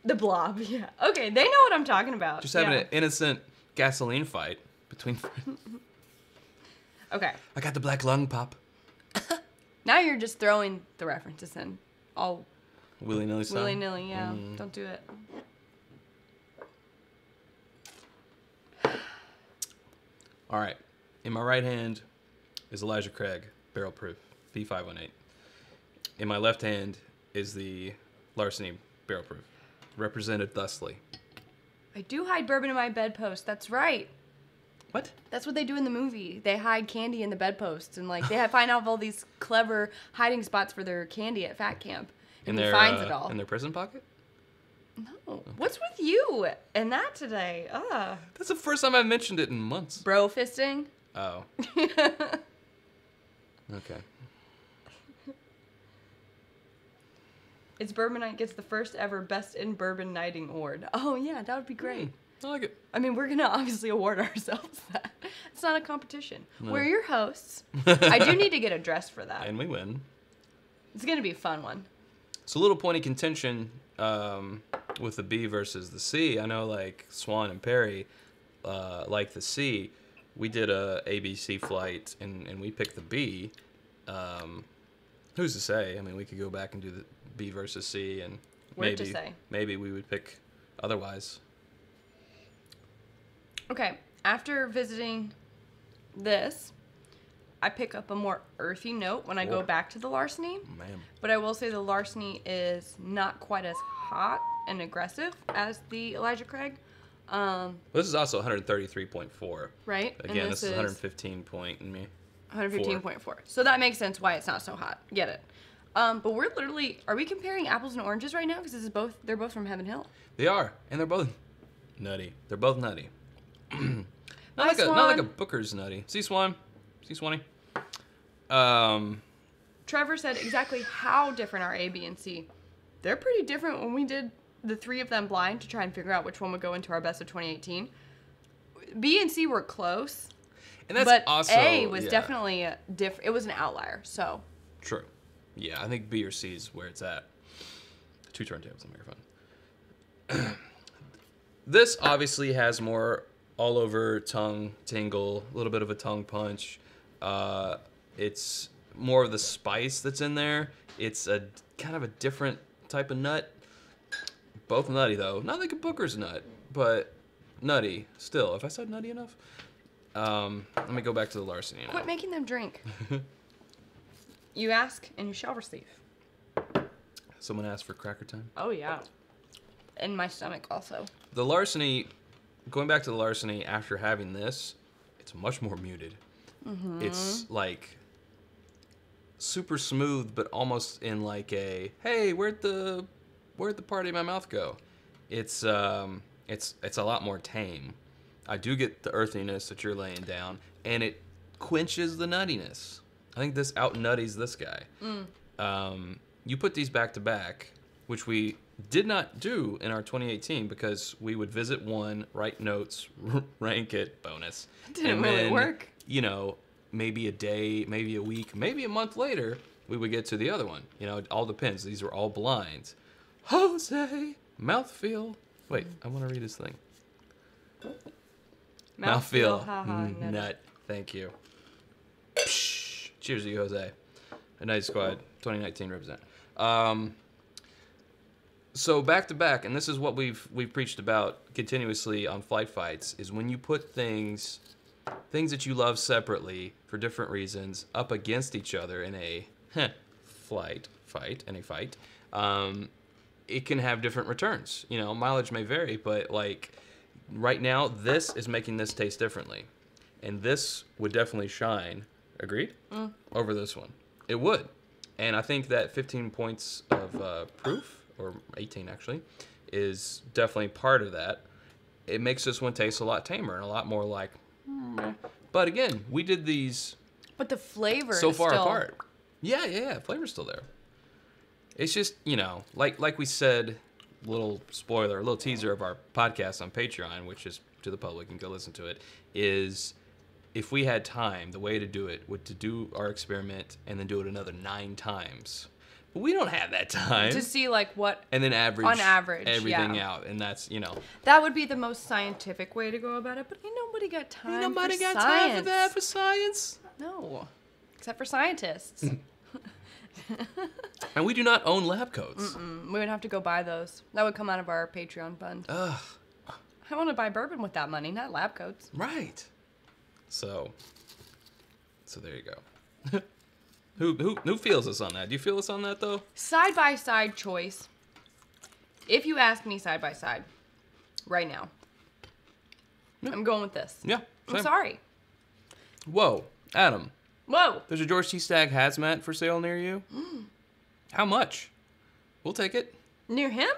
The Blob, yeah. Okay, they know what I'm talking about. Just having yeah. an innocent gasoline fight between friends. Okay. I got the black lung pop. Now you're just throwing the references in. All Willy-nilly style? Willy-nilly, yeah. Don't do it. All right. In my right hand is Elijah Craig, barrel proof, P518. In my left hand is the Larceny barrel proof, represented thusly. I do hide bourbon in my bedpost. That's right. What? That's what they do in the movie. They hide candy in the bedposts, and like they find out all these clever hiding spots for their candy at fat camp. And he finds it all. In their prison pocket? No. Okay. What's with you and that today? That's the first time I've mentioned it in months. Bro fisting? Oh. Okay. It's Bourbon Night gets the first ever Best in Bourbon Nighting award. Oh, yeah, that would be great. I like it. I mean, we're going to obviously award ourselves that. It's not a competition. No. We're your hosts. I do need to get a dress for that. And we win. It's going to be a fun one. It's a little point of contention with the B versus the C. I know, like, Swan and Perry like the C. We did a ABC flight, and we picked the B. Who's to say? I mean, we could go back and do the B versus C, and maybe we would pick otherwise. Okay, after visiting this, I pick up a more earthy note when I go back to the Larceny. Man. But I will say the Larceny is not quite as hot and aggressive as the Elijah Craig. This is also 133.4. Right. Again, this is 115 point in me. 115.4. So that makes sense why it's not so hot. Get it. But we're literally, are we comparing apples and oranges right now? Because they're both from Heaven Hill. They are, and they're both nutty. They're both nutty. Not like a Booker's nutty. See Swan? See Swanee? Trevor said exactly how different are A, B, and C. They're pretty different. When we did the three of them blind to try and figure out which one would go into our best of 2018, B and C were close. And that's but also, A was definitely different. It was an outlier, so. True. Yeah, I think B or C is where it's at. 2 turntables and microphone. This obviously has more all over tongue tingle, a little bit of a tongue punch. It's more of the spice that's in there. It's a kind of a different type of nut. Both nutty though. Not like a Booker's nut, but nutty still. If I said nutty enough. Let me go back to the Larceny now. Quit making them drink. You ask and you shall receive. Someone asked for cracker time? Oh, yeah. In my stomach also. The Larceny, going back to the Larceny after having this, it's much more muted. Mm-hmm. It's like super smooth, but almost in like a, hey, where'd the part of my mouth go? It's a lot more tame. I do get the earthiness that you're laying down, and it quenches the nuttiness. I think this out-nutties this guy. You put these back to back, which we did not do in our 2018 because we would visit one, write notes, rank it, bonus. It didn't really work. You know, maybe a day, maybe a week, maybe a month later, we would get to the other one. You know, it all depends. These were all blinds. Jose, mouthfeel. Wait, I want to read his thing. Mouthfeel. Nut. Thank you. Psh, cheers to you, Jose. A nice squad. 2019 represent. So back to back, and this is what we've preached about continuously on Flight Fights, is when you put things that you love separately for different reasons up against each other in a fight, it can have different returns. You know, mileage may vary, but like right now, this is making this taste differently. And this would definitely shine, agreed? Over this one. It would. And I think that 15 points of proof, or 18 actually, is definitely part of that. It makes this one taste a lot tamer and a lot more like, But again, we did these but the flavor so is far still... apart. Yeah, flavor's still there. It's just, you know, like we said, little spoiler, a little teaser of our podcast on Patreon, which is to the public, and go listen to it, is if we had time, the way to do it would to do our experiment and then do it another 9 times. But we don't have that time. To see like what... And then on average, everything out. And that's, you know... That would be the most scientific way to go about it, but ain't nobody got time for science. Time for that for science? No. Except for scientists. And we do not own lab coats. We would have to go buy those. That would come out of our Patreon fund. Ugh. I want to buy bourbon with that money, not lab coats. Right. So there you go. Who feels us on that? Do you feel us on that though? Side by side choice. If you ask me side by side, right now, I'm going with this. Yeah. I'm Same. sorry. Whoa, Adam. Whoa. There's a George T. Stagg hazmat for sale near you. How much? We'll take it. Near him?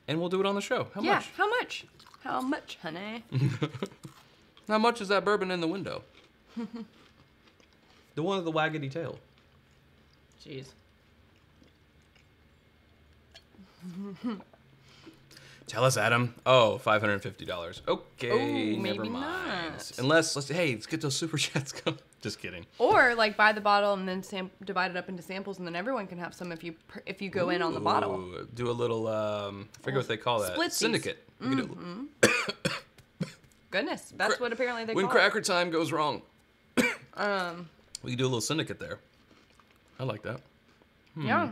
And we'll do it on the show. How much? How much? How much, honey? How much is that bourbon in the window? The one with the waggedy tail. Jeez. Tell us, Adam. Oh, $550. Okay, Ooh, never maybe mind. not. Unless, let's get those super chats going. Just kidding. Or like buy the bottle and then divide it up into samples, and then everyone can have some if you go in on the bottle. Ooh, do a little, I forget what they call that. Splitsies. Syndicate. We could do Goodness, that's what apparently they when call cracker time goes wrong. it. We could do a little syndicate there. I like that. Yeah.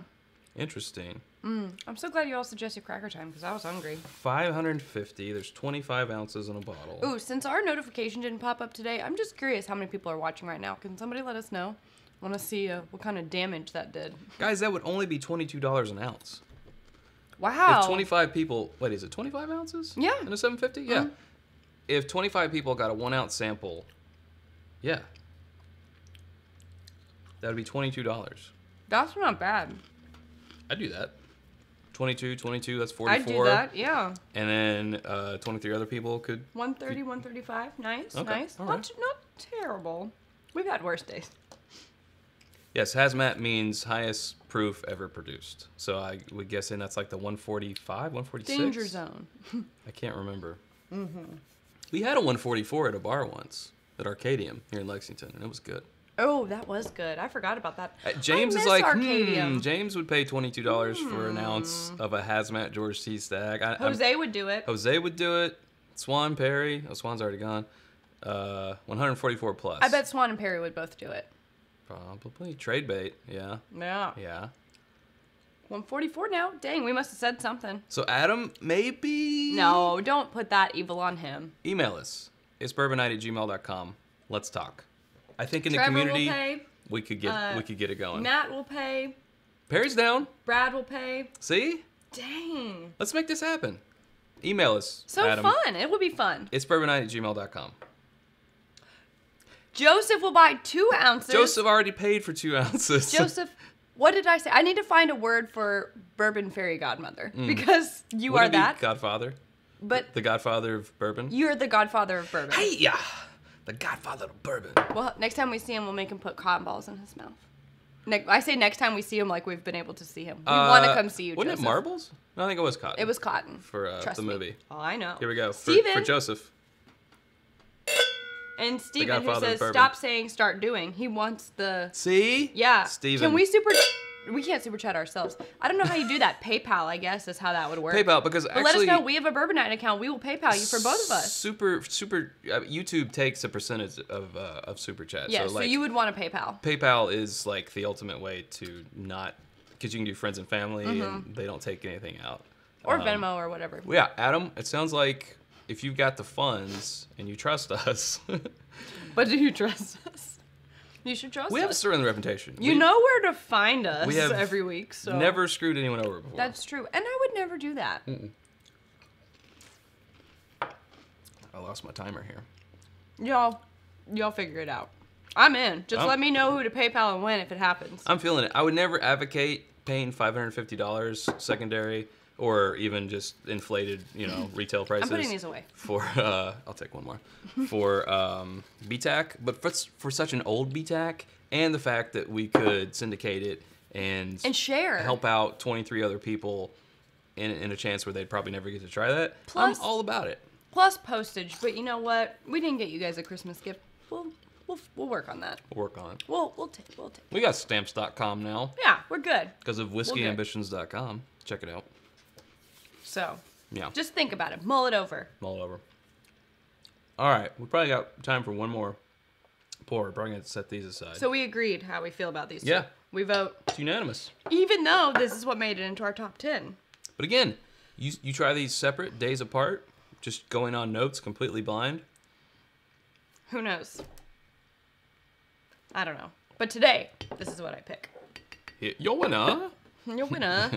Interesting. I'm so glad you all suggested cracker time because I was hungry. 550. There's 25 ounces in a bottle. Ooh, since our notification didn't pop up today, I'm just curious how many people are watching right now. Can somebody let us know? I want to see what kind of damage that did. Guys, that would only be $22 an ounce. Wow. If 25 people, wait, is it 25 ounces? Yeah. In a 750? Yeah. If 25 people got a 1 ounce sample, yeah. That would be $22. That's not bad. I'd do that. 22, that's 44. I'd do that, yeah. And then 23 other people could. 130, 135. Nice, Okay, nice. all Not, right. not terrible. We've had worse days. Yes, hazmat means highest proof ever produced. So I would guess that's like the 145, 146? Danger zone. I can't remember. We had a 144 at a bar once at Arcadium here in Lexington, and it was good. Oh, that was good. I forgot about that. James I is miss like, Arcadium. James would pay $22 for an ounce of a hazmat George T. Stagg. Jose would do it. Jose would do it. Swan Perry. Oh, Swan's already gone. 144 plus. I bet Swan and Perry would both do it. Probably. Trade bait. Yeah. Yeah. Yeah. 144 now. Dang, we must have said something. So Adam, maybe. No, don't put that evil on him. Email us. It's bourbonnight@gmail.com. Let's talk. I think in the Trevor community will pay. we could get it going. Matt will pay. Perry's down. Brad will pay. See? Dang. Let's make this happen. Email us. So Adam. fun. It would be fun. It's bourbonnight@gmail.com. Joseph will buy 2 ounces. Joseph already paid for 2 ounces. Joseph, what did I say? I need to find a word for bourbon fairy godmother because you Wouldn't are it be that. Godfather. But The Godfather of bourbon. you're the godfather of bourbon. Hey, yeah. The Godfather of bourbon. Well, next time we see him, we'll make him put cotton balls in his mouth. I say next time we see him like we've been able to see him. We want to come see you, Wasn't Joseph. it marbles? No, I think it was cotton. It was cotton. For Trust the me. movie. Oh, I know. Here we go. Steven. For Joseph. And Steven, who Godfather of says, bourbon. stop saying, start doing. He wants the... See? Yeah. Steven. Can we We can't super chat ourselves. I don't know how you do that. PayPal, I guess, is how that would work. PayPal, because But actually... let us know. We have a Bourbon Night account. We will PayPal you for both of us. Super, YouTube takes a percentage of super chat. Yeah, so, so like, you would want to PayPal. PayPal is like the ultimate way to not... Because you can do friends and family, and they don't take anything out. Or Venmo or whatever. Well, yeah, Adam, it sounds like if you've got the funds and you trust us... But do you trust us? You should trust We have a us. certain reputation. You know where to find us we have every week, so... never screwed anyone over before. That's true. And I would never do that. I lost my timer here. Y'all figure it out. I'm in. Just I'm- let me know who to PayPal and when if it happens. I'm feeling it. I would never advocate paying $550 secondary or even just inflated, retail prices. I'm putting these away. For I'll take one more. For BTAC, but for such an old BTAC, and the fact that we could syndicate it and share. help out 23 other people in a chance where they'd probably never get to try that. Plus- I'm all about it. Plus postage. But you know what? We didn't get you guys a Christmas gift. We'll work on that. We'll work on it. We'll take. We got stamps.com now Yeah, we're good. because of whiskeyambitions.com. Check it out. So, Yeah. just think about it. Mull it over. Mull it over. All right, we probably got time for one more pour. We're probably gonna set these aside. So we agreed how we feel about these two. Yeah, We vote. It's unanimous. Even though this is what made it into our top 10. But again, you try these separate, days apart, just going on notes completely blind. Who knows? I don't know. But today, this is what I pick. Your winner. Your winner.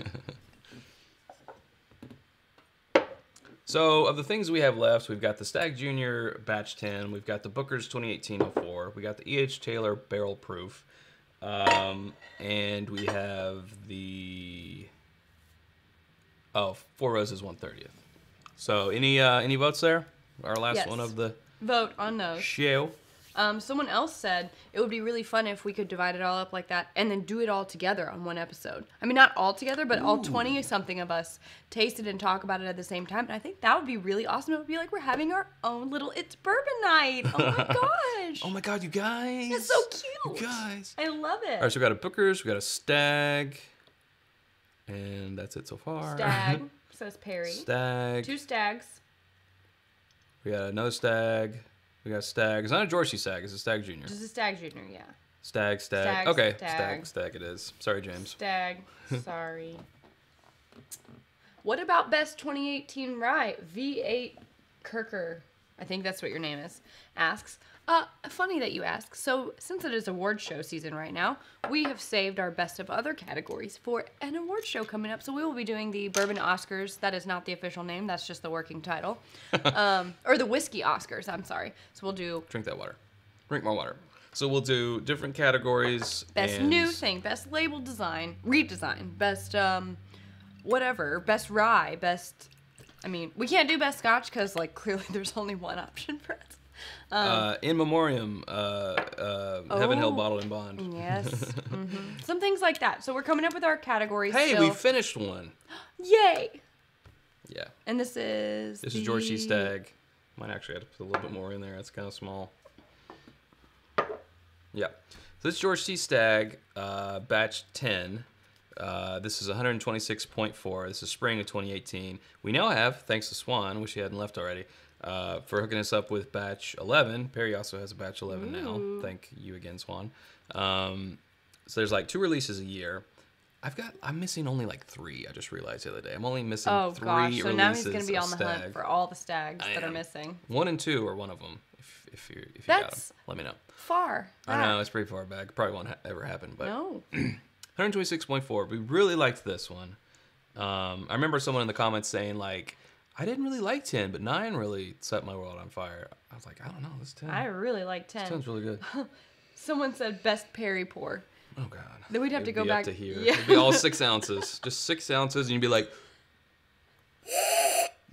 So, of the things we have left, we've got the Stag Junior Batch 10, we've got the Booker's 2018-04, we got the E.H. Taylor Barrel Proof, and we have the... Four Roses 1/30th. So, any votes there? Our last Yes. one of the Vote on those. show. Someone else said it would be really fun if we could divide it all up like that and then do it all together on one episode. I mean, not all together, but all 20-something of us taste it and talk about it at the same time. And I think that would be really awesome. It would be like we're having our own little It's Bourbon night. Oh my gosh. Oh my god, you guys. That's so cute. You guys. I love it. All right, so we got a Booker's, we got a Stag, and that's it so far. Stag, says Perry. Stag. 2 stags. We got another Stag. We got a Stag. It's not a George C. Stag. It's a Stag Junior. Just a Stag Junior, yeah. Stag. Stag, Okay, stag. Stag it is. Sorry, James. Stag, sorry. What about Best 2018 Rye? V8 Kirker, I think that's what your name is, asks. Funny that you ask. So, since it is award show season right now, we have saved our best of other categories for an award show coming up. So, we will be doing the Bourbon Oscars. That is not the official name. That's just the working title. Or the Whiskey Oscars, I'm sorry. So, we'll do... Drink that water. Drink more water. So we'll do different categories. Best and... new thing, best label design, redesign, best whatever, best rye, best... I mean, we can't do best scotch because, like, clearly there's only one option for us. in memoriam, Heaven Held Bottled in Bond. Yes. Some things like that. So we're coming up with our categories. Hey, still. we finished one. Yay! Yeah. And this is This is George C. Stagg. Might actually have to put a little bit more in there. It's kind of small. Yeah. So this is George C. Stagg, batch 10. This is 126.4. This is spring of 2018. We now have, thanks to Swan, wish he hadn't left already, for hooking us up with batch 11. Perry also has a batch 11 now. Thank you again, Swan. So there's like 2 releases a year. I'm missing only like 3. I just realized the other day. I'm only missing 3 releases. So now he's going to be of on the Stagg. hunt for all the stags that are missing. 1 and 2 are one of them. If you got them, That's let me know. Far. I know it's pretty far back. Probably won't ever happen. But No. 126.4. We really liked this one. I remember someone in the comments saying like, I didn't really like 10, but 9 really set my world on fire. I was like, I don't know, this 10. I really like 10. 10's really good. Someone said best Perry pour. Oh god. Then we'd have It'd to go be back up to here. Yeah. It'd be all 6 ounces, just 6 ounces, and you'd be like,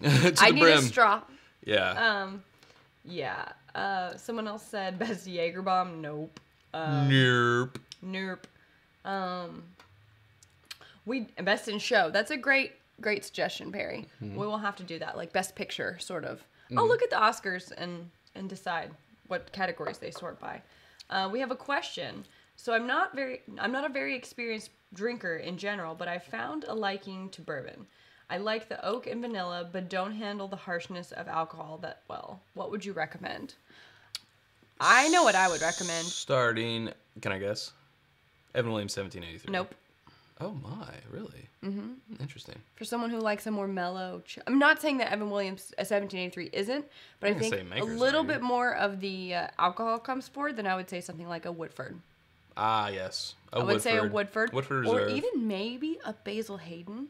to I the need brim. a straw. Yeah. Yeah. Someone else said best Jaeger bomb. Nope. Nope. Nope. Best in show. That's a great suggestion, Perry. We will have to do that, like best picture, sort of. I'll look at the Oscars and decide what categories they sort by. We have a question. So I'm not a very experienced drinker in general, but I found a liking to bourbon. I like the oak and vanilla, but don't handle the harshness of alcohol that well. What would you recommend? I know what I would recommend. Starting, can I guess? Evan Williams, 1783. Nope. Oh my, really? Mm-hmm. Interesting. For someone who likes a more mellow... I'm not saying that Evan Williams, 1783, isn't, but I I'm gonna think say a Maker's little maybe. bit more of the alcohol comes forward than I would say something like a Woodford. Ah, yes. I would say a Woodford. Woodford or Reserve. even maybe a Basil Hayden.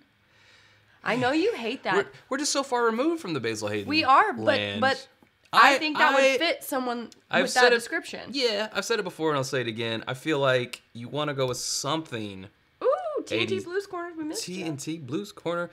I know you hate that. We're just so far removed from the Basil Hayden. We are, land. but I think that would fit someone with that description. Yeah, I've said it before and I'll say it again. I feel like you want to go with something. Ooh, T&T 80s Blues Corner. We missed you. T&T Blues Corner.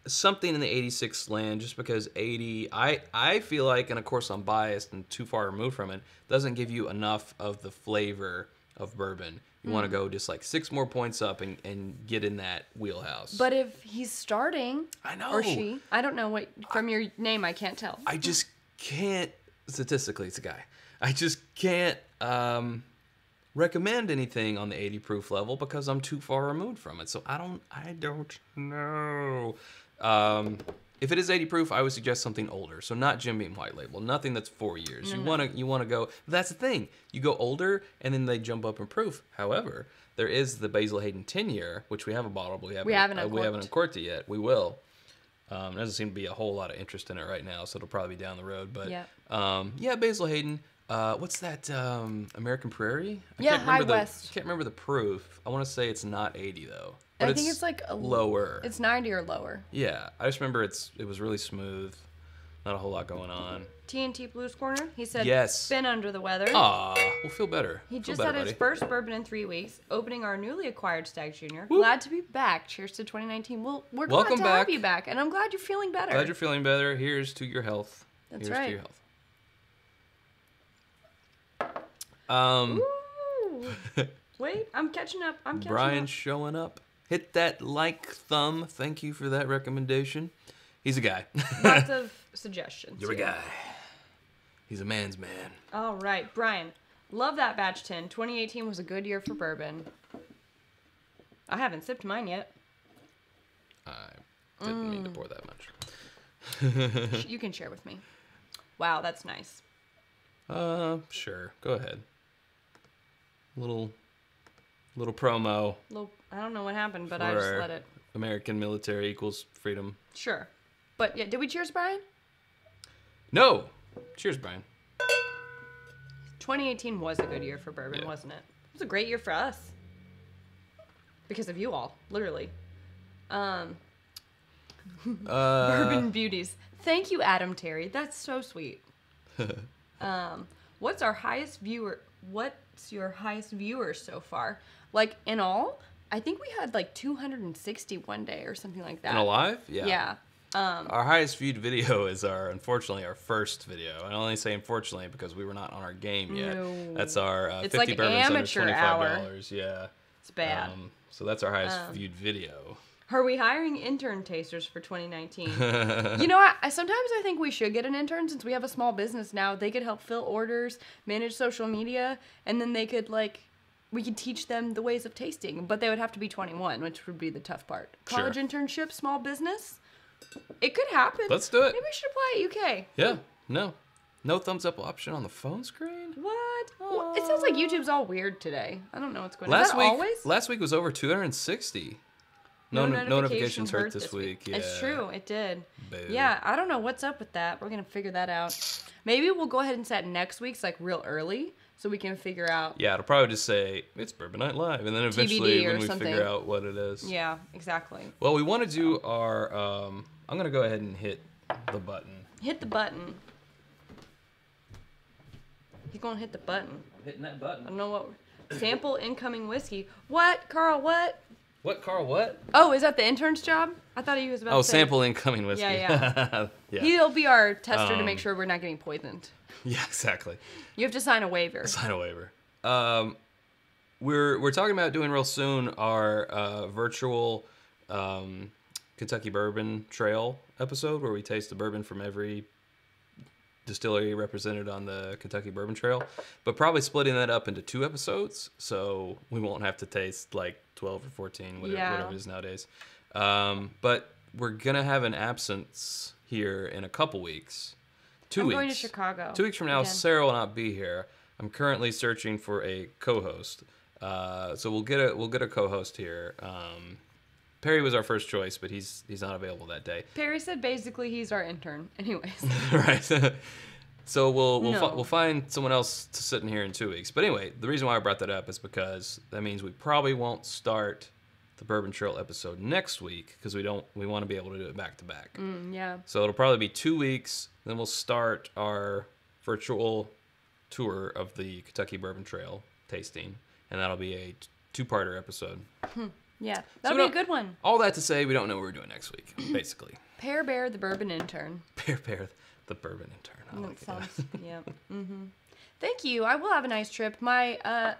Something in the 86 land, just because 80, I feel like, and of course I'm biased and too far removed from it, doesn't give you enough of the flavor of bourbon. You want to go just like 6 more points up and get in that wheelhouse. But if he's starting, I know. or she, I don't know what, from your name I can't tell. I just can't, statistically it's a guy, I just can't recommend anything on the 80 proof level because I'm too far removed from it. So I don't know. if it is 80 proof, I would suggest something older. So not Jim Beam White Label, nothing that's 4 years. You want to go. That's the thing. You go older, and then they jump up in proof. However, there is the Basil Hayden 10-year, which we have a bottle. We haven't uncorked it yet. We will. There doesn't seem to be a whole lot of interest in it right now, so it'll probably be down the road. But yeah, Basil Hayden. What's that? American Prairie? High West. I can't remember the proof. I want to say it's not 80 though. But I think it's like lower. It's 90 or lower. Yeah, I just remember it was really smooth. Not a whole lot going on. TNT Blues Corner. He said, yes. Been under the weather. Aw, we'll feel better. He just better, had his buddy. first bourbon in 3 weeks, opening our newly acquired Stag Junior. Whoop. Glad to be back. Cheers to 2019. Well, we're glad to have you back, and I'm glad you're feeling better. Glad you're feeling better. Here's to your health. That's Here's right. to your health. Ooh. Wait, I'm catching up. Brian's showing up. Hit that like thumb. Thank you for that recommendation. He's a guy. Lots of suggestions. You're a guy. He's a man's man. All right, Brian. Love that batch 10. 2018 was a good year for bourbon. I haven't sipped mine yet. I didn't mean to pour that much. You can share with me. Wow, that's nice. Sure. Go ahead. Little promo. I don't know what happened, but I just let it. American military equals freedom. Sure. But yeah, did we cheers, Brian? No. Cheers, Brian. 2018 was a good year for bourbon, wasn't it? It was a great year for us. Because of you all, literally. Bourbon beauties. Thank you, Adam Terry. That's so sweet. What's your highest viewer so far? Like in all, I think we had like 260 one day or something like that. In a live? Yeah. Yeah. Our highest viewed video is unfortunately our first video. I only say unfortunately because we were not on our game yet. No. That's our It's 50 like bourbons under amateur $25. hour. Yeah. It's bad. So that's our highest viewed video. Are we hiring intern tasters for 2019? You know, I sometimes I think we should get an intern since we have a small business now. They could help fill orders, manage social media, and then they could we could teach them the ways of tasting, but they would have to be 21, which would be the tough part. College internship, small business, it could happen. Let's do it. Maybe we should apply at UK. Yeah. No thumbs up option on the phone screen? What? Well, it sounds like YouTube's all weird today. I don't know what's going on. Is that always? Last week was over 260. No notifications hurt this week. Yeah. It's true. It did. Boo. Yeah, I don't know what's up with that. We're going to figure that out. Maybe we'll go ahead and set next week's real early so we can figure out. Yeah, it'll probably just say, it's Bourbon Night Live. And then eventually when we figure out what it is. Yeah, exactly. Well, we want to do our... I'm going to go ahead and hit the button. Hit the button. He's going to hit the button. I'm hitting that button. I don't know what... Sample incoming whiskey. What? Carl, what? What, Carl, what? Oh, is that the intern's job? I thought he was about to say... sample incoming whiskey. Yeah. Yeah. He'll be our tester to make sure we're not getting poisoned. Yeah, exactly. You have to sign a waiver. Sign a waiver. We're talking about doing real soon our virtual Kentucky Bourbon Trail episode where we taste the bourbon from every distillery represented on the Kentucky Bourbon Trail, but probably splitting that up into 2 episodes so we won't have to taste 12 or 14, whatever it is nowadays. But we're going to have an absence here in a couple weeks. 2 weeks. I'm going to Chicago. 2 weeks from now, again. Sarah will not be here. I'm currently searching for a co-host. So we'll get a co-host here. Perry was our first choice, but he's not available that day. Perry said basically he's our intern. Anyways. Right. So we'll find someone else to sit in here in 2 weeks. But anyway, the reason why I brought that up is because that means we probably won't start the Bourbon Trail episode next week because we want to be able to do it back to back. Yeah. So it'll probably be 2 weeks. Then we'll start our virtual tour of the Kentucky Bourbon Trail tasting, and that'll be a 2-parter episode. Yeah, that'll be a good one. All that to say, we don't know what we're doing next week, basically. Pear Bear, the bourbon intern. Pear Bear, the bourbon intern. I like that sounds, yeah. Mm-hmm. Thank you. I will have a nice trip. Though I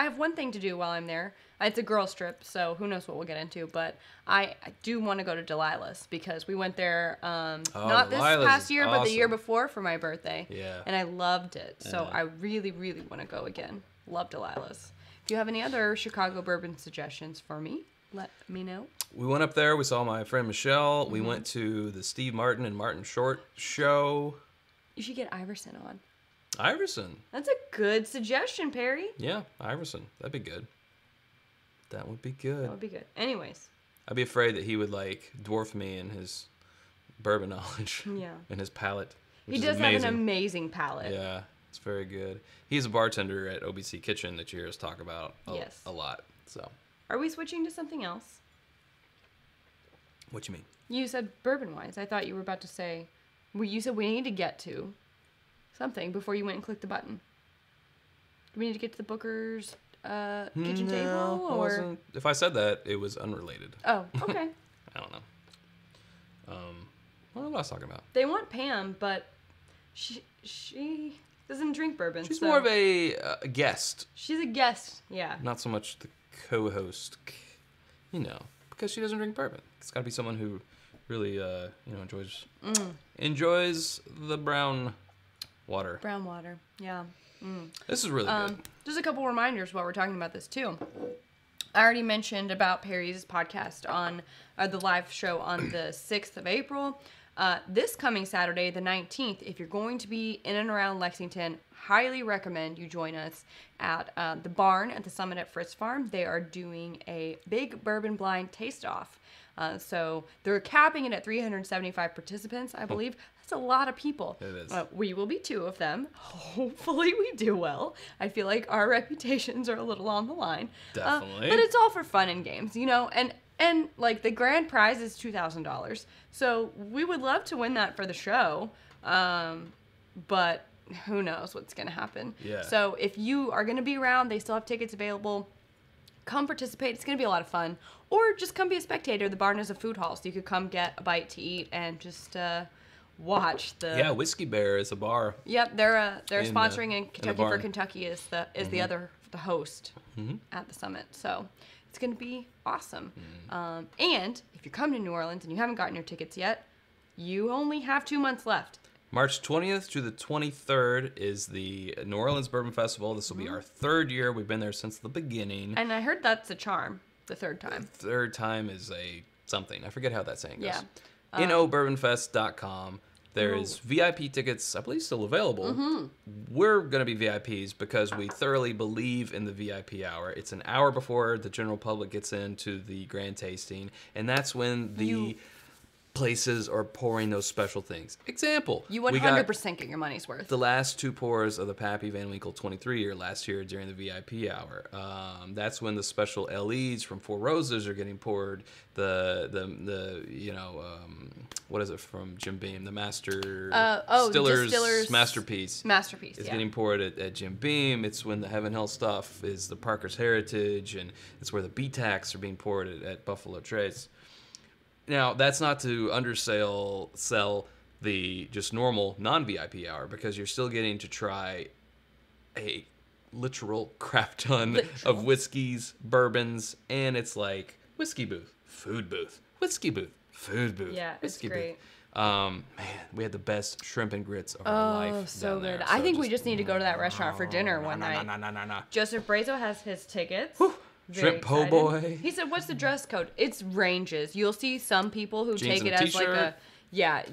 have one thing to do while I'm there. It's a girls' trip, so who knows what we'll get into. But I do want to go to Delilah's because we went there not this past year, but the year before for my birthday. Yeah. And I loved it. So I really, really want to go again. Love Delilah's. If you have any other Chicago bourbon suggestions for me, let me know. We went up there. We saw my friend Michelle. We went to the Steve Martin and Martin Short show. You should get Iverson on. Iverson. That's a good suggestion, Perry. Yeah, Iverson. That'd be good. That would be good. That would be good. Anyways. I'd be afraid that he would like dwarf me in his bourbon knowledge. Yeah. And his palate. He does have an amazing palate. Yeah, it's very good. He's a bartender at OBC Kitchen that you hear us talk about a lot. So. Are we switching to something else? What you mean? You said bourbon-wise. I thought you were about to say... You said we need to get to something before you went and clicked the button. Do we need to get to the Booker's kitchen table? Or if I said that, it was unrelated. Oh, okay. I don't know. What was I talking about? They want Pam, but she doesn't drink bourbon. She's more of a guest. She's a guest, yeah. Not so much the co-host, because she doesn't drink bourbon. It's got to be someone who really, enjoys the brown water. Brown water, yeah. This is really good. Just a couple reminders while we're talking about this, too. I already mentioned about Perry's podcast on the live show on the 6th of April. This coming Saturday, the 19th, if you're going to be in and around Lexington, highly recommend you join us at the barn at the Summit at Fritz Farm. They are doing a big bourbon blind taste-off. So they're capping it at 375 participants, I believe. That's a lot of people. It is. We will be 2 of them. Hopefully we do well. I feel like our reputations are a little on the line. Definitely. But it's all for fun and games, and like the grand prize is $2,000. So we would love to win that for the show. But who knows what's going to happen. Yeah. So if you are going to be around, they still have tickets available. Come participate. It's going to be a lot of fun. Or just come be a spectator. The barn is a food hall, so you could come get a bite to eat and just watch the... Yeah, Whiskey Bear is a bar. Yep, they're sponsoring, and Kentucky for barn. Kentucky is the host at the summit. So it's going to be awesome. And if you're coming to New Orleans and you haven't gotten your tickets yet, you only have 2 months left. March 20th to the 23rd is the New Orleans Bourbon Festival. This will be our 3rd year. We've been there since the beginning. And I heard that's a charm, the 3rd time. The 3rd time is a something. I forget how that saying goes. Yeah. NOBourbonfest.com. There is VIP tickets, I believe, still available. We're going to be VIPs because we thoroughly believe in the VIP hour. It's an hour before the general public gets into the grand tasting, and that's when the places are pouring those special things. Example. You 100% get your money's worth. The last 2 pours of the Pappy Van Winkle 23 year last year during the VIP hour. That's when the special LEs from Four Roses are getting poured. What is it from Jim Beam? The Distiller's Masterpiece. Masterpiece, is getting poured at Jim Beam. It's when the Heaven Hill stuff is the Parker's Heritage, and it's where the B-Tacs are being poured at Buffalo Trace. Now, that's not to sell the just normal non-VIP hour, because you're still getting to try a literal crap ton of whiskeys, bourbons, and it's like whiskey booth, food booth, whiskey booth, food booth. Yeah, it's great. Man, we had the best shrimp and grits of our life. Oh, so down good. there. I think we just need to go to that restaurant for dinner one night. No. Joseph Brazo has his tickets. Shrimp po' boy. He said, "What's the dress code?" It's ranges. You'll see some people who Jeans take it and as like a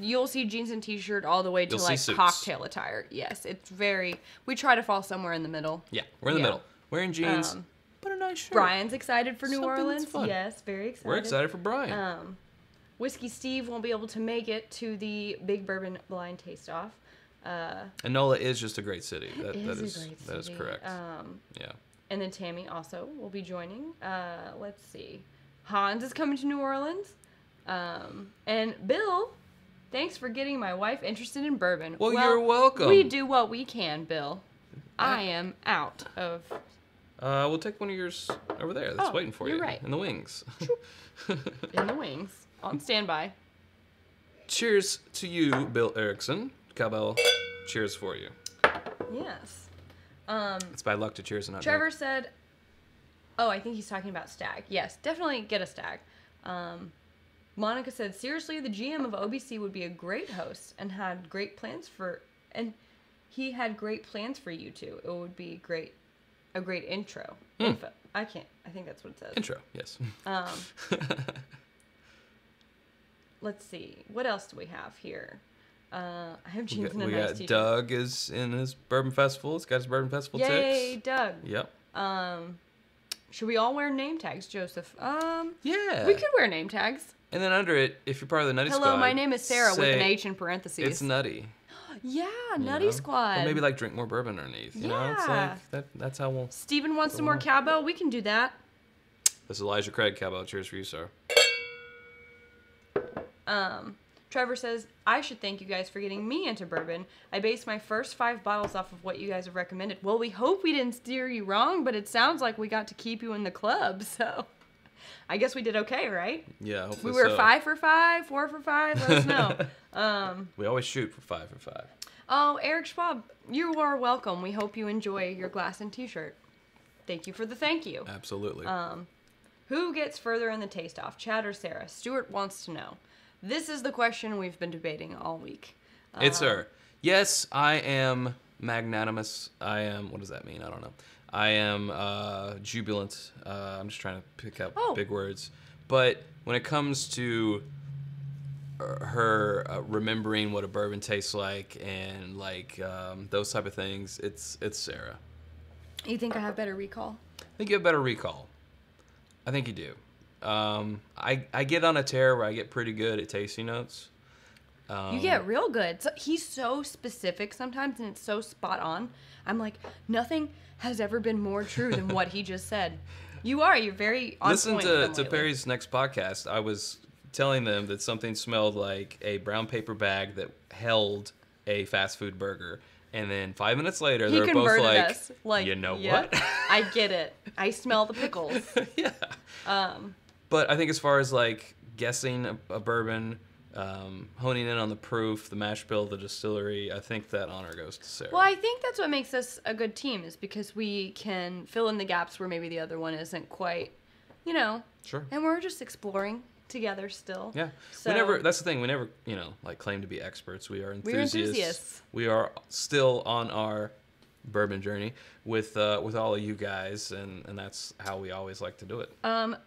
you'll see jeans and t-shirt all the way to like cocktail attire. Yes, it's very. We try to fall somewhere in the middle. Yeah, we're in the middle. Wearing jeans, but a nice shirt. Brian's excited for New Something Orleans. that's fun. Yes, very excited. We're excited for Brian. Whiskey Steve won't be able to make it to the Big Bourbon Blind Taste-Off. And NOLA is just a great city. That a is great city. That is correct. Yeah. And then Tammy also will be joining. Let's see. Hans is coming to New Orleans. And Bill, thanks for getting my wife interested in bourbon. Well, you're welcome. We do what we can, Bill. I am out of... We'll take one of yours over there. That's waiting for you. You're right. In the wings. in the wings. On standby. Cheers to you, Bill Erickson. Cowbell, cheers for you. Yes. It's bad luck to cheers and not Trevor drink. said, I think he's talking about Stag. Yes, definitely get a Stag. Monica said, seriously, the GM of OBC would be a great host and had great plans for, and he had great plans for you two. It would be a a great intro. Info. I think that's what it says. Intro, yes. Let's see. What else do we have here? I have jeans and a we nice got t-shirt. Doug is in his Bourbon Festival. He's got his Bourbon Festival tips. Yay, Doug. Yep. Should we all wear name tags, Joseph? Yeah. We could wear name tags. And then under it, if you're part of the Nutty Squad. Hello, my name is Sarah with an say H in parentheses. It's Nutty. Yeah, Nutty Squad. Or maybe like drink more bourbon underneath. You know, it's like that's how we'll. Steven wants some more cowbell. We can do that. This is Elijah Craig Cowbell. Cheers for you, sir. Trevor says, I should thank you guys for getting me into bourbon. I based my first 5 bottles off of what you guys have recommended. Well, we hope we didn't steer you wrong, but it sounds like we got to keep you in the club, so I guess we did okay, right? Yeah, hopefully We were so. 5 for 5, 4 for 5, let us know. We always shoot for 5 for 5. Oh, Eric Schwab, you are welcome. We hope you enjoy your glass and t-shirt. Thank you for the thank you. Absolutely. Who gets further in the taste-off, Chad or Sarah? Stuart wants to know. This is the question we've been debating all week. It's her. Yes, I am magnanimous. I am, what does that mean? I don't know. I am jubilant. I'm just trying to pick up big words. But when it comes to her remembering what a bourbon tastes like and like those type of things, it's Sarah. You think I have better recall? I think you have better recall. I think you do. I get on a tear where I get pretty good at tasting notes. You get real good. So, he's so specific sometimes, and it's so spot on. I'm like, nothing has ever been more true than what he just said. You're very on Listen point with him to lately. Perry's next podcast. I was telling them that something smelled like a brown paper bag that held a fast food burger. And then 5 minutes later, He they're both converted like, us. Like, you know yeah, what? I get it. I smell the pickles. Yeah. But I think as far as like guessing a bourbon, honing in on the proof, the mash bill, the distillery, I think that honor goes to Sarah. Well, I think that's what makes us a good team is because we can fill in the gaps where maybe the other one isn't quite, Sure. And we're just exploring together still. Yeah. So, That's the thing. We never, like claim to be experts. We are enthusiasts. We're enthusiasts. We are still on our bourbon journey with all of you guys, and that's how we always like to do it.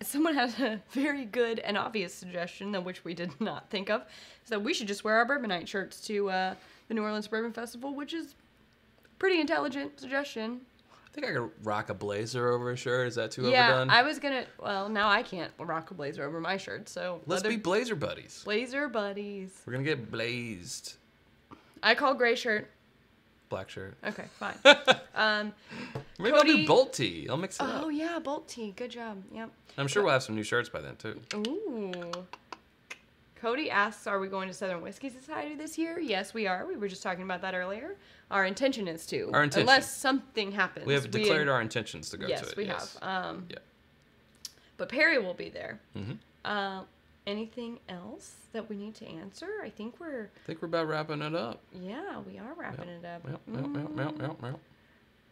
Someone has a very good and obvious suggestion, which we did not think of. So we should just wear our Bourbonite shirts to the New Orleans Bourbon Festival, which is a pretty intelligent suggestion. I think I could rock a blazer over a shirt. Is that too Yeah, overdone? I was gonna. Well, now I can't rock a blazer over my shirt, so Let's be blazer buddies. blazer buddies. We're gonna get blazed. I call gray shirt. Black shirt. Okay, fine. Maybe Cody- I'll do Bolt tee. I'll mix it up. Oh yeah, Bolt tee. Good job. Yep. I'm sure we'll have some new shirts by then too. Ooh. Cody asks, "Are we going to Southern Whiskey Society this year?" Yes, we are. We were just talking about that earlier. Our intention is to. Our intention. Unless something happens. We have declared our intentions to go to it. Yes, we have. Yeah. But Perry will be there. Mm-hmm. Anything else that we need to answer? I think we're about wrapping it up. Yeah, we are wrapping it up. Yep.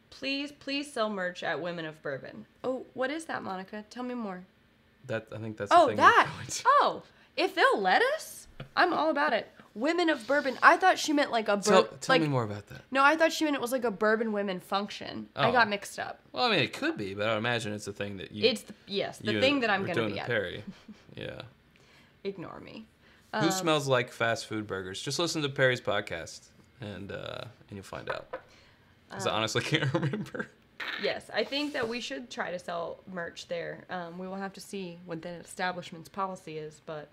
Please sell merch at Women of Bourbon. Oh, what is that, Monica? Tell me more. I think that's the Oh, thing. that. we're going to. Oh, if they'll let us, I'm all about it. Women of Bourbon. I thought she meant like a Tell like me more about that. No, I thought she meant it was like a bourbon women function. I Oh. got mixed up. Well, I mean, it could be, but I would imagine it's the thing that you. It's the thing that I'm going gonna be at. Perry. Yeah. Ignore me. Who smells like fast food burgers? Just listen to Perry's podcast, and you'll find out. Because I honestly can't remember. Yes, I think that we should try to sell merch there. We will have to see what the establishment's policy is, but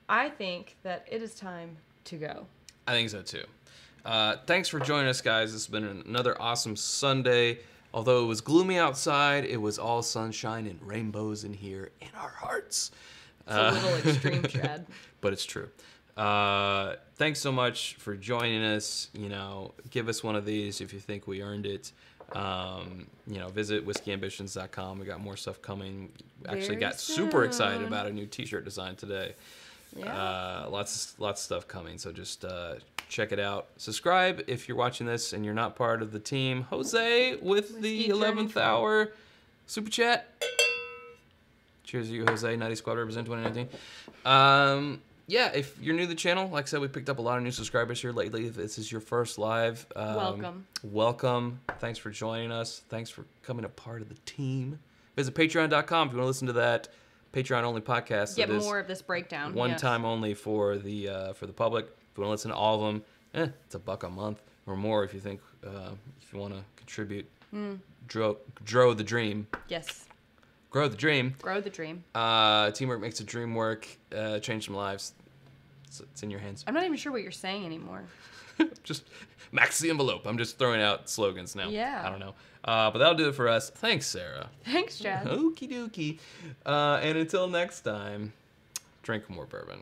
I think that it is time to go. I think so too. Thanks for joining us, guys. This has been another awesome Sunday. Although it was gloomy outside, it was all sunshine and rainbows in here in our hearts. It's a little extreme, Chad. But it's true. Thanks so much for joining us. Give us one of these if you think we earned it. Visit whiskeyambitions.com. We got more stuff coming. Actually Very got super excited soon. about a new t-shirt design today. Yeah. Lots of stuff coming. So just check it out. Subscribe if you're watching this and you're not part of the team. Jose with the Whiskey 11th Journey. hour super chat. Cheers to you, Jose. Nutty Squad represent 2019. yeah, if you're new to the channel, like I said, we picked up a lot of new subscribers here lately. If this is your first live, Welcome. Welcome. Thanks for joining us. Thanks for coming a part of the team. Visit patreon.com if you want to listen to that Patreon-only podcast. Get more of this breakdown. One yes. time only for the public. If you want to listen to all of them, it's $1 a month or more if you think if you want to contribute. Grow the dream. Yes. Grow the dream. Grow the dream. Teamwork makes the dream work. Change some lives. It's in your hands. I'm not even sure what you're saying anymore. Just max the envelope. I'm just throwing out slogans now. Yeah. I don't know. But that'll do it for us. Thanks, Sarah. Thanks, Chad. Okie dokie. And until next time, drink more bourbon.